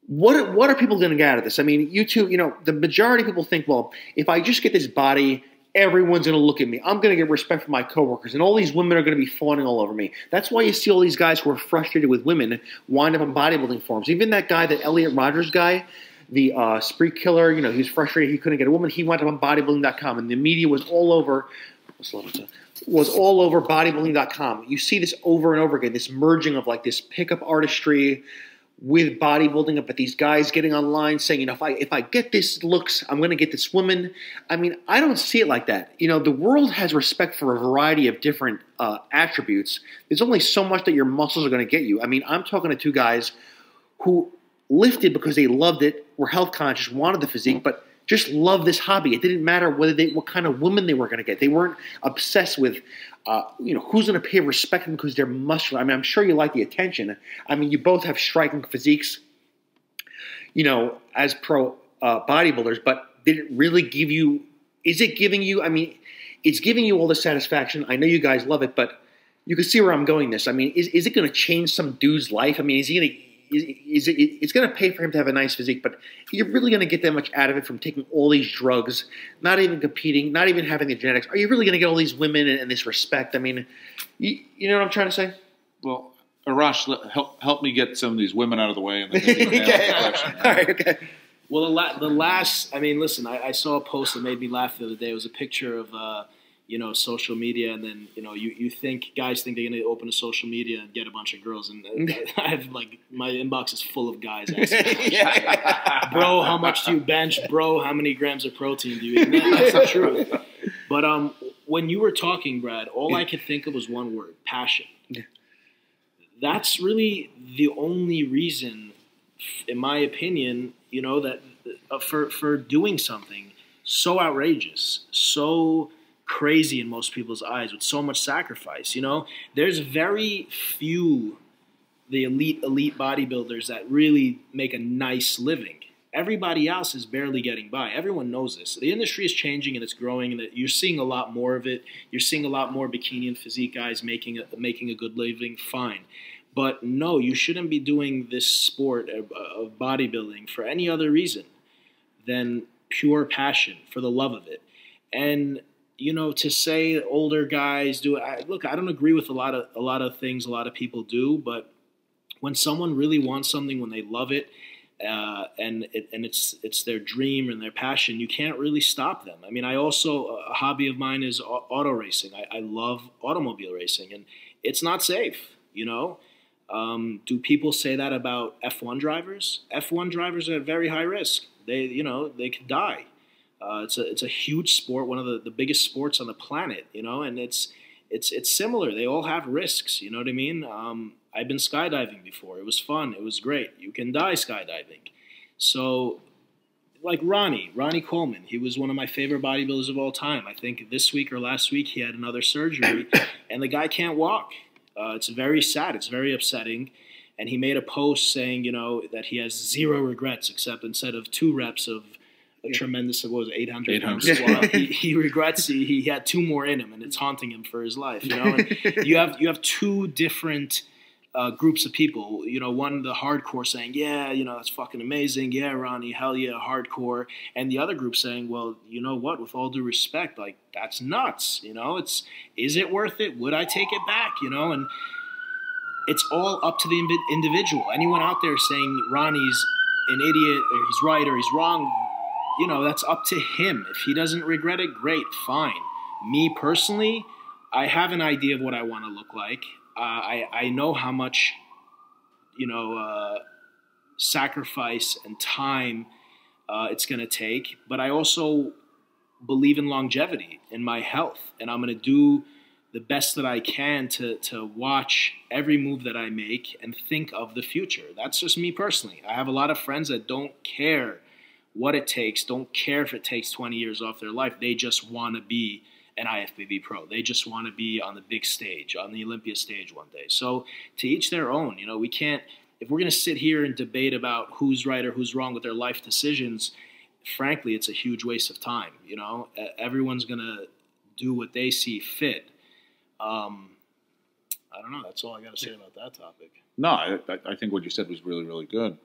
what are people going to get out of this? I mean, you two, you know, the majority of people think, well, if I just get this body, everyone's going to look at me. I'm going to get respect from my coworkers, and all these women are going to be fawning all over me. That's why you see all these guys who are frustrated with women wind up in bodybuilding forums. Even that guy, that Elliot Rogers guy, the spree killer, you know, he was frustrated he couldn't get a woman. He wound up on bodybuilding.com, and the media was all over. Bodybuilding.com. You see this over and over again, this merging of like this pickup artistry with bodybuilding, but these guys getting online saying, you know, if I get this looks, I'm going to get this woman. I mean, I don't see it like that. You know, the world has respect for a variety of different attributes. There's only so much that your muscles are going to get you. I mean, I'm talking to two guys who lifted because they loved it, were health conscious, wanted the physique, but just loved this hobby. It didn't matter what kind of women they were going to get. They weren't obsessed with you know, who's going to pay respect them because they're muscular. I mean, I'm sure you like the attention. I mean, you both have striking physiques, you know, as pro bodybuilders, but did it really give you, is it giving you, I mean, it's giving you all the satisfaction. I know you guys love it, but you can see where I'm going this. I mean, is it going to change some dude's life? I mean, is he going to, it's going to pay for him to have a nice physique, but you're really going to get that much out of it from taking all these drugs, not even competing, not even having the genetics. Are you really going to get all these women and this respect? I mean, you know what I'm trying to say? Well, Arash, help me get some of these women out of the way. And then maybe we can ask the question. All right, okay. Well, the last, I mean, listen, I saw a post that made me laugh the other day. It was a picture of, social media, and then you think guys think they're gonna open a social media and get a bunch of girls, and I have like my inbox is full of guys asking, bro, how much do you bench? Bro, how many grams of protein do you eat? That's the truth. But when you were talking, Brad, all I could think of was one word: passion. That's really the only reason, in my opinion, that for doing something so outrageous, so crazy in most people's eyes, with so much sacrifice. There's very few the elite bodybuilders that really make a nice living. Everybody else is barely getting by. Everyone knows this. The industry is changing and it's growing, and you're seeing a lot more of it. You're seeing a lot more bikini and physique guys making a good living. Fine. But no, you shouldn't be doing this sport of bodybuilding for any other reason than pure passion, for the love of it. And to say older guys do it. Look, I don't agree with a lot of things a lot of people do, but when someone really wants something, when they love it, and it's their dream and their passion, you can't really stop them. I mean, a hobby of mine is auto racing. I love automobile racing, and it's not safe. Do people say that about F1 drivers? F1 drivers are at very high risk. They could die. It's a huge sport, one of the biggest sports on the planet, and it's similar. They all have risks, you know what I mean? I've been skydiving before. It was fun. It was great. You can die skydiving. So, like Ronnie Coleman, he was one of my favorite bodybuilders of all time. I think this week or last week he had another surgery, and the guy can't walk. It's very sad. It's very upsetting. And he made a post saying, that he has zero regrets, except instead of 2 reps of a tremendous, 800 pound squat, he regrets he had 2 more in him, and it's haunting him for his life. And you have 2 different groups of people. One, the hardcore, saying, yeah, that's fucking amazing. Yeah, Ronnie, hell yeah, hardcore. And the other group saying, well, you know what? With all due respect, like, that's nuts. Is it worth it? Would I take it back? And it's all up to the individual. Anyone out there saying Ronnie's an idiot or he's right or he's wrong, that's up to him. If he doesn't regret it, great, fine. Me personally, I have an idea of what I want to look like. I know how much, sacrifice and time it's going to take, but I also believe in longevity, in my health, and I'm going to do the best that I can to watch every move that I make and think of the future. That's just me personally. I have a lot of friends that don't care what it takes, don't care if it takes 20 years off their life. They just want to be an IFBB pro. They just want to be on the big stage, on the Olympia stage one day. So to each their own. We can't, if we're going to sit here and debate about who's right or who's wrong with their life decisions, frankly, it's a huge waste of time. Everyone's going to do what they see fit. I don't know. That's all I got to say about that topic. No, I think what you said was really, really good.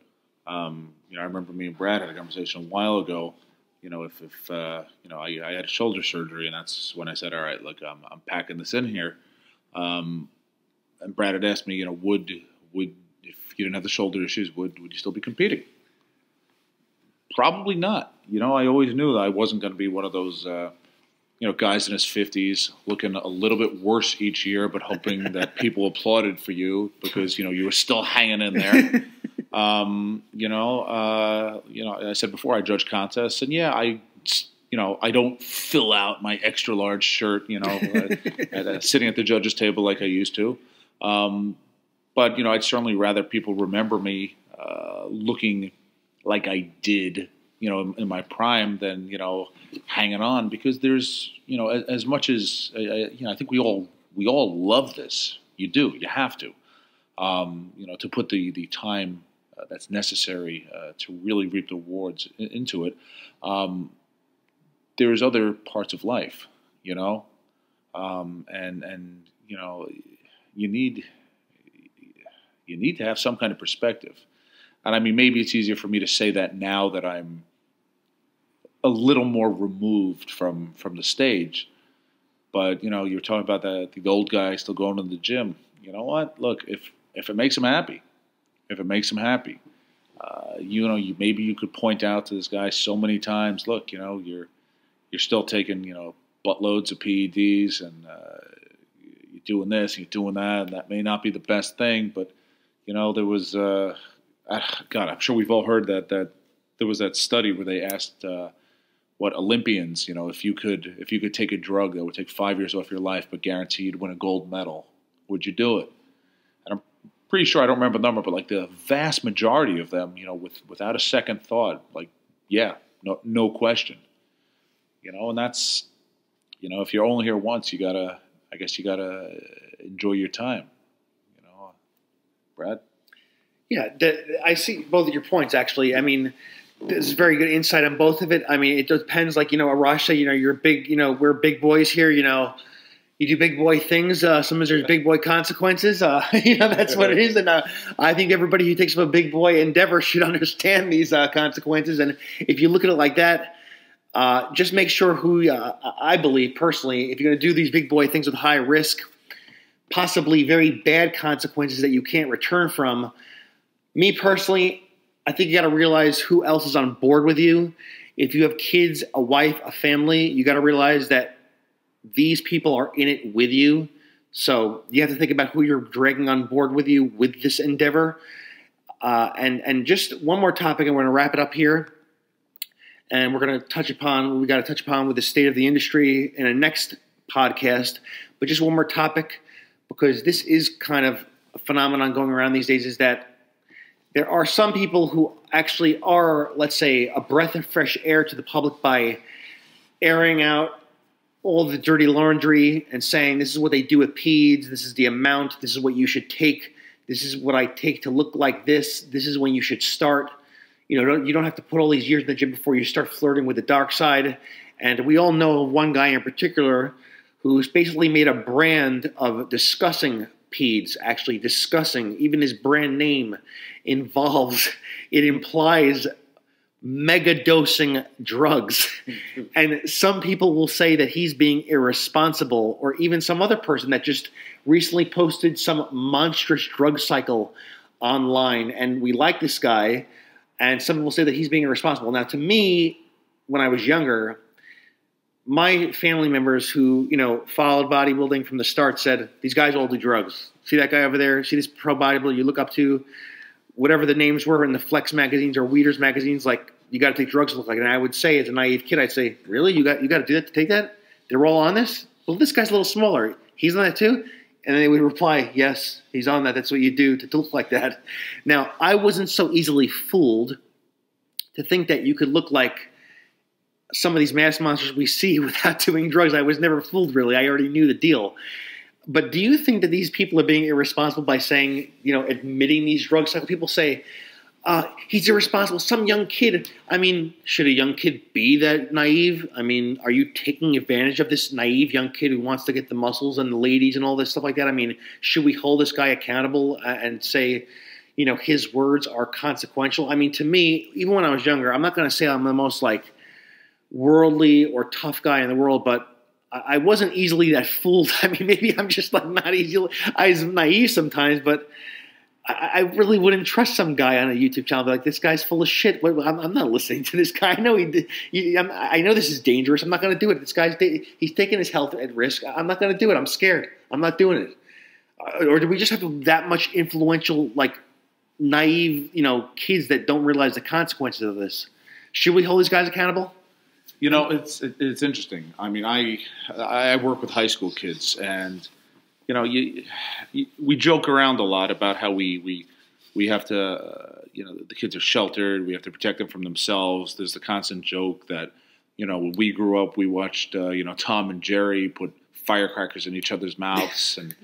I remember me and Brad had a conversation a while ago. If I had shoulder surgery, and that's when I said, all right, look, I'm packing this in here. And Brad had asked me, would if you didn't have the shoulder issues, would you still be competing? Probably not. I always knew that I wasn't going to be one of those, guys in his 50s looking a little bit worse each year, but hoping that people applauded for you because, you were still hanging in there. I said before, I judge contests, and yeah, I don't fill out my extra large shirt, sitting at the judges' table like I used to. But I'd certainly rather people remember me looking like I did, in my prime than hanging on, because there's as much as I think we all love this. You do, you have to, to put the time that's necessary to really reap the rewards into it. There's other parts of life, and you need to have some kind of perspective. And I mean, maybe it's easier for me to say that now that I'm a little more removed from the stage. But you're talking about the old guy still going to the gym. You know what? Look, if it makes him happy. If it makes him happy, maybe you could point out to this guy so many times. Look, you're still taking buttloads of PEDs, and you're doing this, you're doing that, and that may not be the best thing, but there was God, I'm sure we've all heard that there was that study where they asked what Olympians, if you could take a drug that would take 5 years off your life but guarantee you'd win a gold medal, would you do it? And I'm pretty sure, I don't remember the number, but like the vast majority of them, without a second thought, like, yeah, no question. And that's, if you're only here once, I guess you gotta enjoy your time. Brad? Yeah, I see both of your points, actually. I mean, there's very good insight on both of it. I mean, it depends. Like, Arash said, you're big, we're big boys here, you do big boy things. Sometimes there's big boy consequences. That's what it is. And I think everybody who takes up a big boy endeavor should understand these consequences. And if you look at it like that, just make sure I believe personally, if you're going to do these big boy things with high risk, possibly very bad consequences that you can't return from, me personally, I think you got to realize who else is on board with you. If you have kids, a wife, a family, you got to realize that these people are in it with you. So you have to think about who you're dragging on board with you with this endeavor. And just one more topic, and we're going to wrap it up here. And we're going to touch upon with the state of the industry in a next podcast. But just one more topic, because this is kind of a phenomenon going around these days, is that there are some people who actually are, let's say, a breath of fresh air to the public by airing out all the dirty laundry and saying this is what they do with peds, this is the amount, this is what you should take, this is what I take to look like this is when you should start. You don't have to put all these years in the gym before you start flirting with the dark side. And we all know one guy in particular who's basically made a brand of discussing peds, actually discussing. Even his brand name implies mega dosing drugs. And some people will say that he's being irresponsible, or even some other person that just recently posted some monstrous drug cycle online. And we like this guy. And some will say that he's being irresponsible. Now, to me, when I was younger, my family members who, followed bodybuilding from the start said, these guys all do drugs. See that guy over there? See this pro bodybuilder you look up to? Whatever the names were in the Flex magazines or Weeders magazines, like, you got to take drugs to look like it. And I would say, as a naive kid, I'd say, really? You got to do that to take that? They're all on this? Well, this guy's a little smaller. He's on that too? And then they would reply, yes, he's on that. That's what you do to look like that. Now, I wasn't so easily fooled to think that you could look like some of these mass monsters we see without doing drugs. I was never fooled, really. I already knew the deal. But do you think that these people are being irresponsible by saying, admitting these drugs? Like people say, he's irresponsible. Some young kid. I mean, should a young kid be that naive? I mean, are you taking advantage of this naive young kid who wants to get the muscles and the ladies and all this stuff like that? I mean, should we hold this guy accountable and say, his words are consequential? I mean, to me, even when I was younger, I'm not going to say I'm the most worldly or tough guy in the world, but I wasn't easily that fooled. I mean, maybe I'm just not easily. I'm naive sometimes, but I really wouldn't trust some guy on a YouTube channel. Be like, this guy's full of shit. I'm not listening to this guy. I know I know this is dangerous. I'm not going to do it. This guy's he's taking his health at risk. I'm not going to do it. I'm scared. I'm not doing it. Or do we just have that much influential, naive, kids that don't realize the consequences of this? Should we hold these guys accountable? It's interesting. I mean, I work with high school kids, and we joke around a lot about how we have to, the kids are sheltered. We have to protect them from themselves. There's the constant joke that, when we grew up, we watched, Tom and Jerry put firecrackers in each other's mouths and,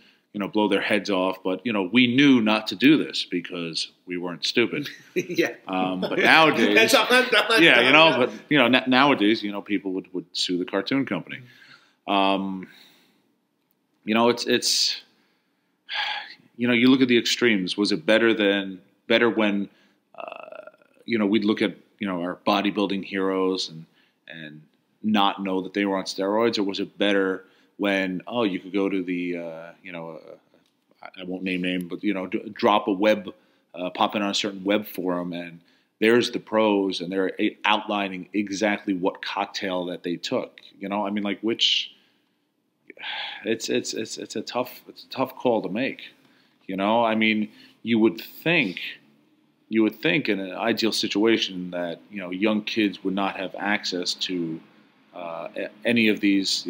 blow their heads off. But, we knew not to do this because we weren't stupid. Yeah. But nowadays, nowadays, people would sue the cartoon company. It's you look at the extremes. Was it better when, we'd look at, our bodybuilding heroes and not know that they were on steroids? Or was it better when, you could go to the, I won't name, but, drop a web, pop in on a certain web forum, and there's the pros, and they're outlining exactly what cocktail that they took. I mean, like it's a tough call to make. I mean, you would think in an ideal situation that young kids would not have access to any of these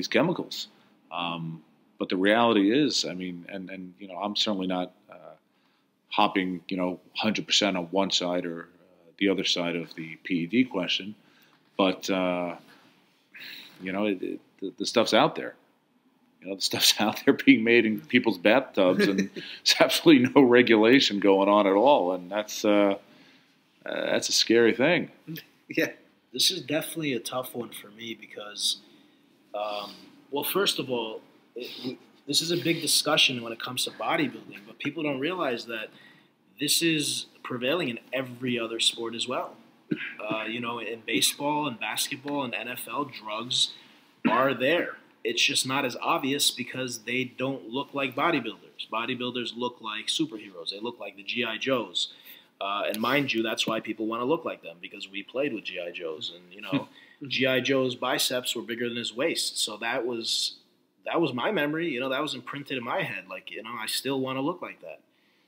chemicals. But the reality is, I mean, and I'm certainly not hopping 100% on one side or the other side of the PED question, but the stuff's out there. The stuff's out there being made in people's bathtubs, and there's absolutely no regulation going on at all, and that's a scary thing. Yeah, this is definitely a tough one for me because, well, first of all, this is a big discussion when it comes to bodybuilding, but people don't realize that this is prevailing in every other sport as well. In baseball and basketball and NFL, drugs are there. It's just not as obvious because they don't look like bodybuilders. Bodybuilders look like superheroes. They look like the G.I. Joes. And mind you, that's why people want to look like them, because we played with G.I. Joes. And, G.I. Joe's biceps were bigger than his waist. So that was my memory. That was imprinted in my head. Like, I still want to look like that.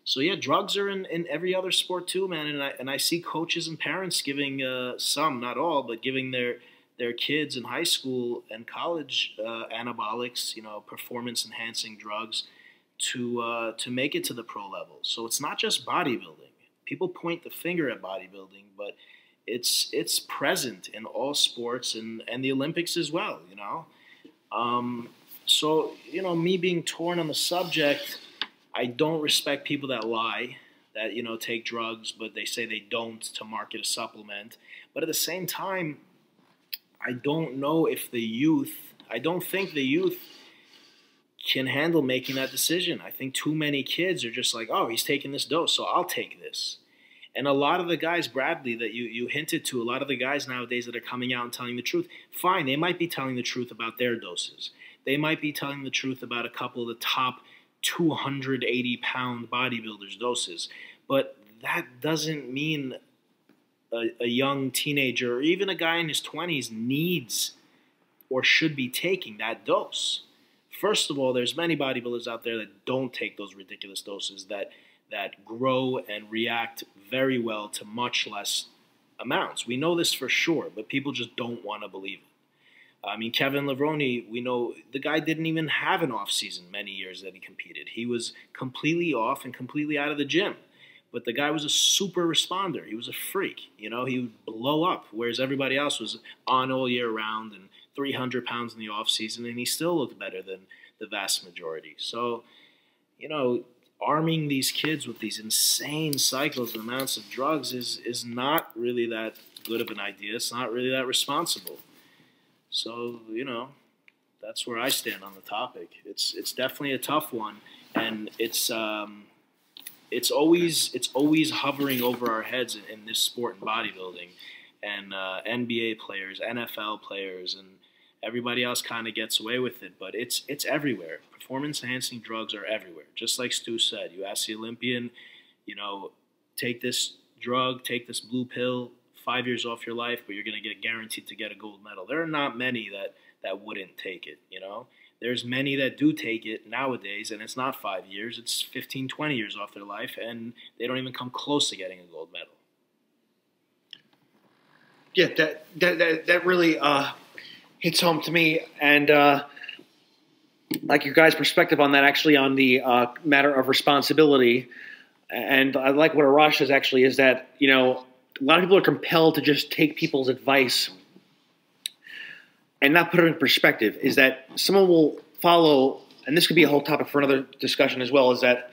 So, yeah, drugs are in every other sport too, man. And I see coaches and parents giving some, not all, but giving their kids in high school and college anabolics, performance-enhancing drugs to make it to the pro level. So it's not just bodybuilding. People point the finger at bodybuilding, but it's present in all sports and the Olympics as well, So, me being torn on the subject, I don't respect people that lie, that, take drugs, but they say they don't to market a supplement. But at the same time, I don't think the youth can handle making that decision. I think too many kids are just like, oh, he's taking this dose, so I'll take this. And a lot of the guys, Bradley, that you hinted to, a lot of the guys nowadays that are coming out and telling the truth, fine, they might be telling the truth about their doses. They might be telling the truth about a couple of the top 280-pound bodybuilders' doses. But that doesn't mean a young teenager or even a guy in his 20s needs or should be taking that dose. First of all, there's many bodybuilders out there that don't take those ridiculous doses that grow and react very well to much less amounts. We know this for sure, but people just don't want to believe it. I mean, Kevin Levrone, we know the guy didn't even have an off season many years that he competed. He was completely off and completely out of the gym. But the guy was a super responder. He was a freak. He would blow up, whereas everybody else was on all year round and 300 pounds in the off season, and he still looked better than the vast majority. So, arming these kids with these insane cycles and amounts of drugs is not really that good of an idea. It's not really that responsible. So, that's where I stand on the topic. It's definitely a tough one, and it's always hovering over our heads in this sport and bodybuilding, and NBA players, NFL players, and everybody else kind of gets away with it. But it's everywhere. Performance-enhancing drugs are everywhere. Just like Stu said, you ask the Olympian, take this drug, take this blue pill, 5 years off your life, but you're going to get guaranteed to get a gold medal. There are not many that wouldn't take it, There's many that do take it nowadays, and it's not 5 years. It's 15, 20 years off their life, and they don't even come close to getting a gold medal. Yeah, that really hits home to me. And like your guys' perspective on that, actually on the matter of responsibility. And I like what Arash says, actually, is that, a lot of people are compelled to just take people's advice and not put it in perspective, is that someone will follow, and this could be a whole topic for another discussion as well, is that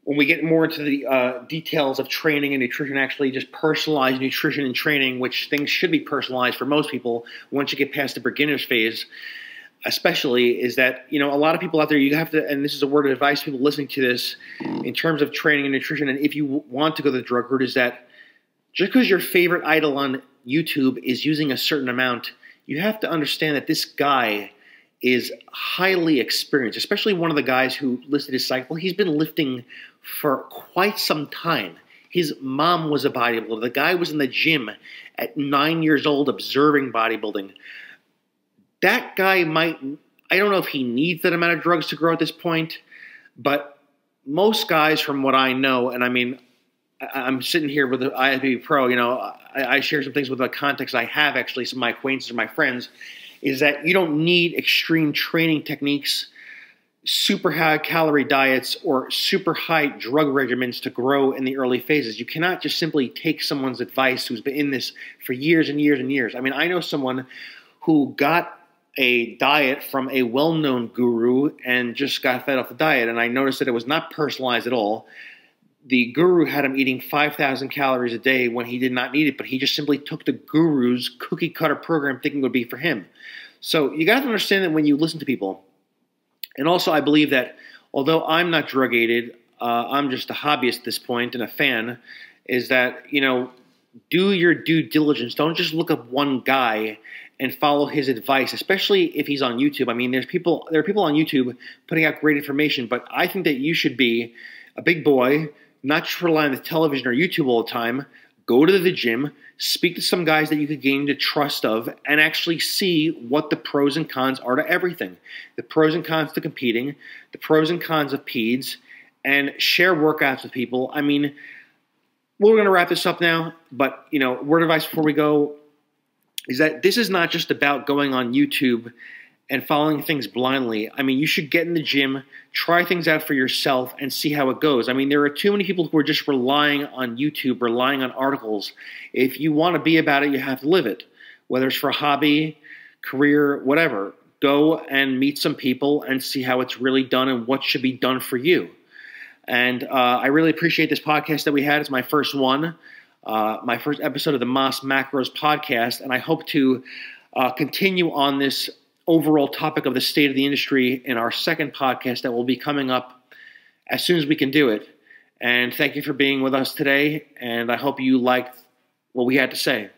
when we get more into the details of training and nutrition, actually just personalized nutrition and training, which things should be personalized for most people once you get past the beginner's phase, especially, is that, a lot of people out there, you have to, and this is a word of advice to people listening to this, in terms of training and nutrition, and if you want to go the drug route, is that just because your favorite idol on YouTube is using a certain amount, you have to understand that this guy is highly experienced, especially one of the guys who listed his cycle. He's been lifting for quite some time. His mom was a bodybuilder. The guy was in the gym at 9 years old observing bodybuilding. That guy might, I don't know if he needs that amount of drugs to grow at this point, but most guys from what I know, and I mean, I'm sitting here with the IFBB Pro, you know, I share some things with the context I have actually, some of my acquaintances or my friends, is that you don't need extreme training techniques, super high calorie diets, or super high drug regimens to grow in the early phases. You cannot just simply take someone's advice who's been in this for years and years and years. I mean, I know someone who got a diet from a well-known guru and just got fed off the diet, and I noticed that it was not personalized at all. The guru had him eating 5,000 calories a day when he did not need it, but he just simply took the guru's cookie-cutter program thinking it would be for him. So you got to understand that when you listen to people, and also I believe that although I'm not drug-aided, I'm just a hobbyist at this point and a fan, is that, you know, do your due diligence. Don't just look up one guy and follow his advice, especially if he's on YouTube. I mean, there are people on YouTube putting out great information, but I think that you should be a big boy, not just rely on the television or YouTube all the time. Go to the gym, speak to some guys that you could gain the trust of, and actually see what the pros and cons are to everything. The pros and cons to competing, the pros and cons of peds, and share workouts with people. I mean, we're going to wrap this up now, but, you know, word of advice before we go is that this is not just about going on YouTube and following things blindly. I mean, you should get in the gym, try things out for yourself, and see how it goes. I mean, there are too many people who are just relying on YouTube, relying on articles. If you want to be about it, you have to live it, whether it's for a hobby, career, whatever. Go and meet some people and see how it's really done and what should be done for you. And I really appreciate this podcast that we had. It's my first one, my first episode of the Mas Macros podcast, and I hope to continue on this overall topic of the state of the industry in our second podcast that will be coming up as soon as we can do it. And thank you for being with us today, and I hope you liked what we had to say.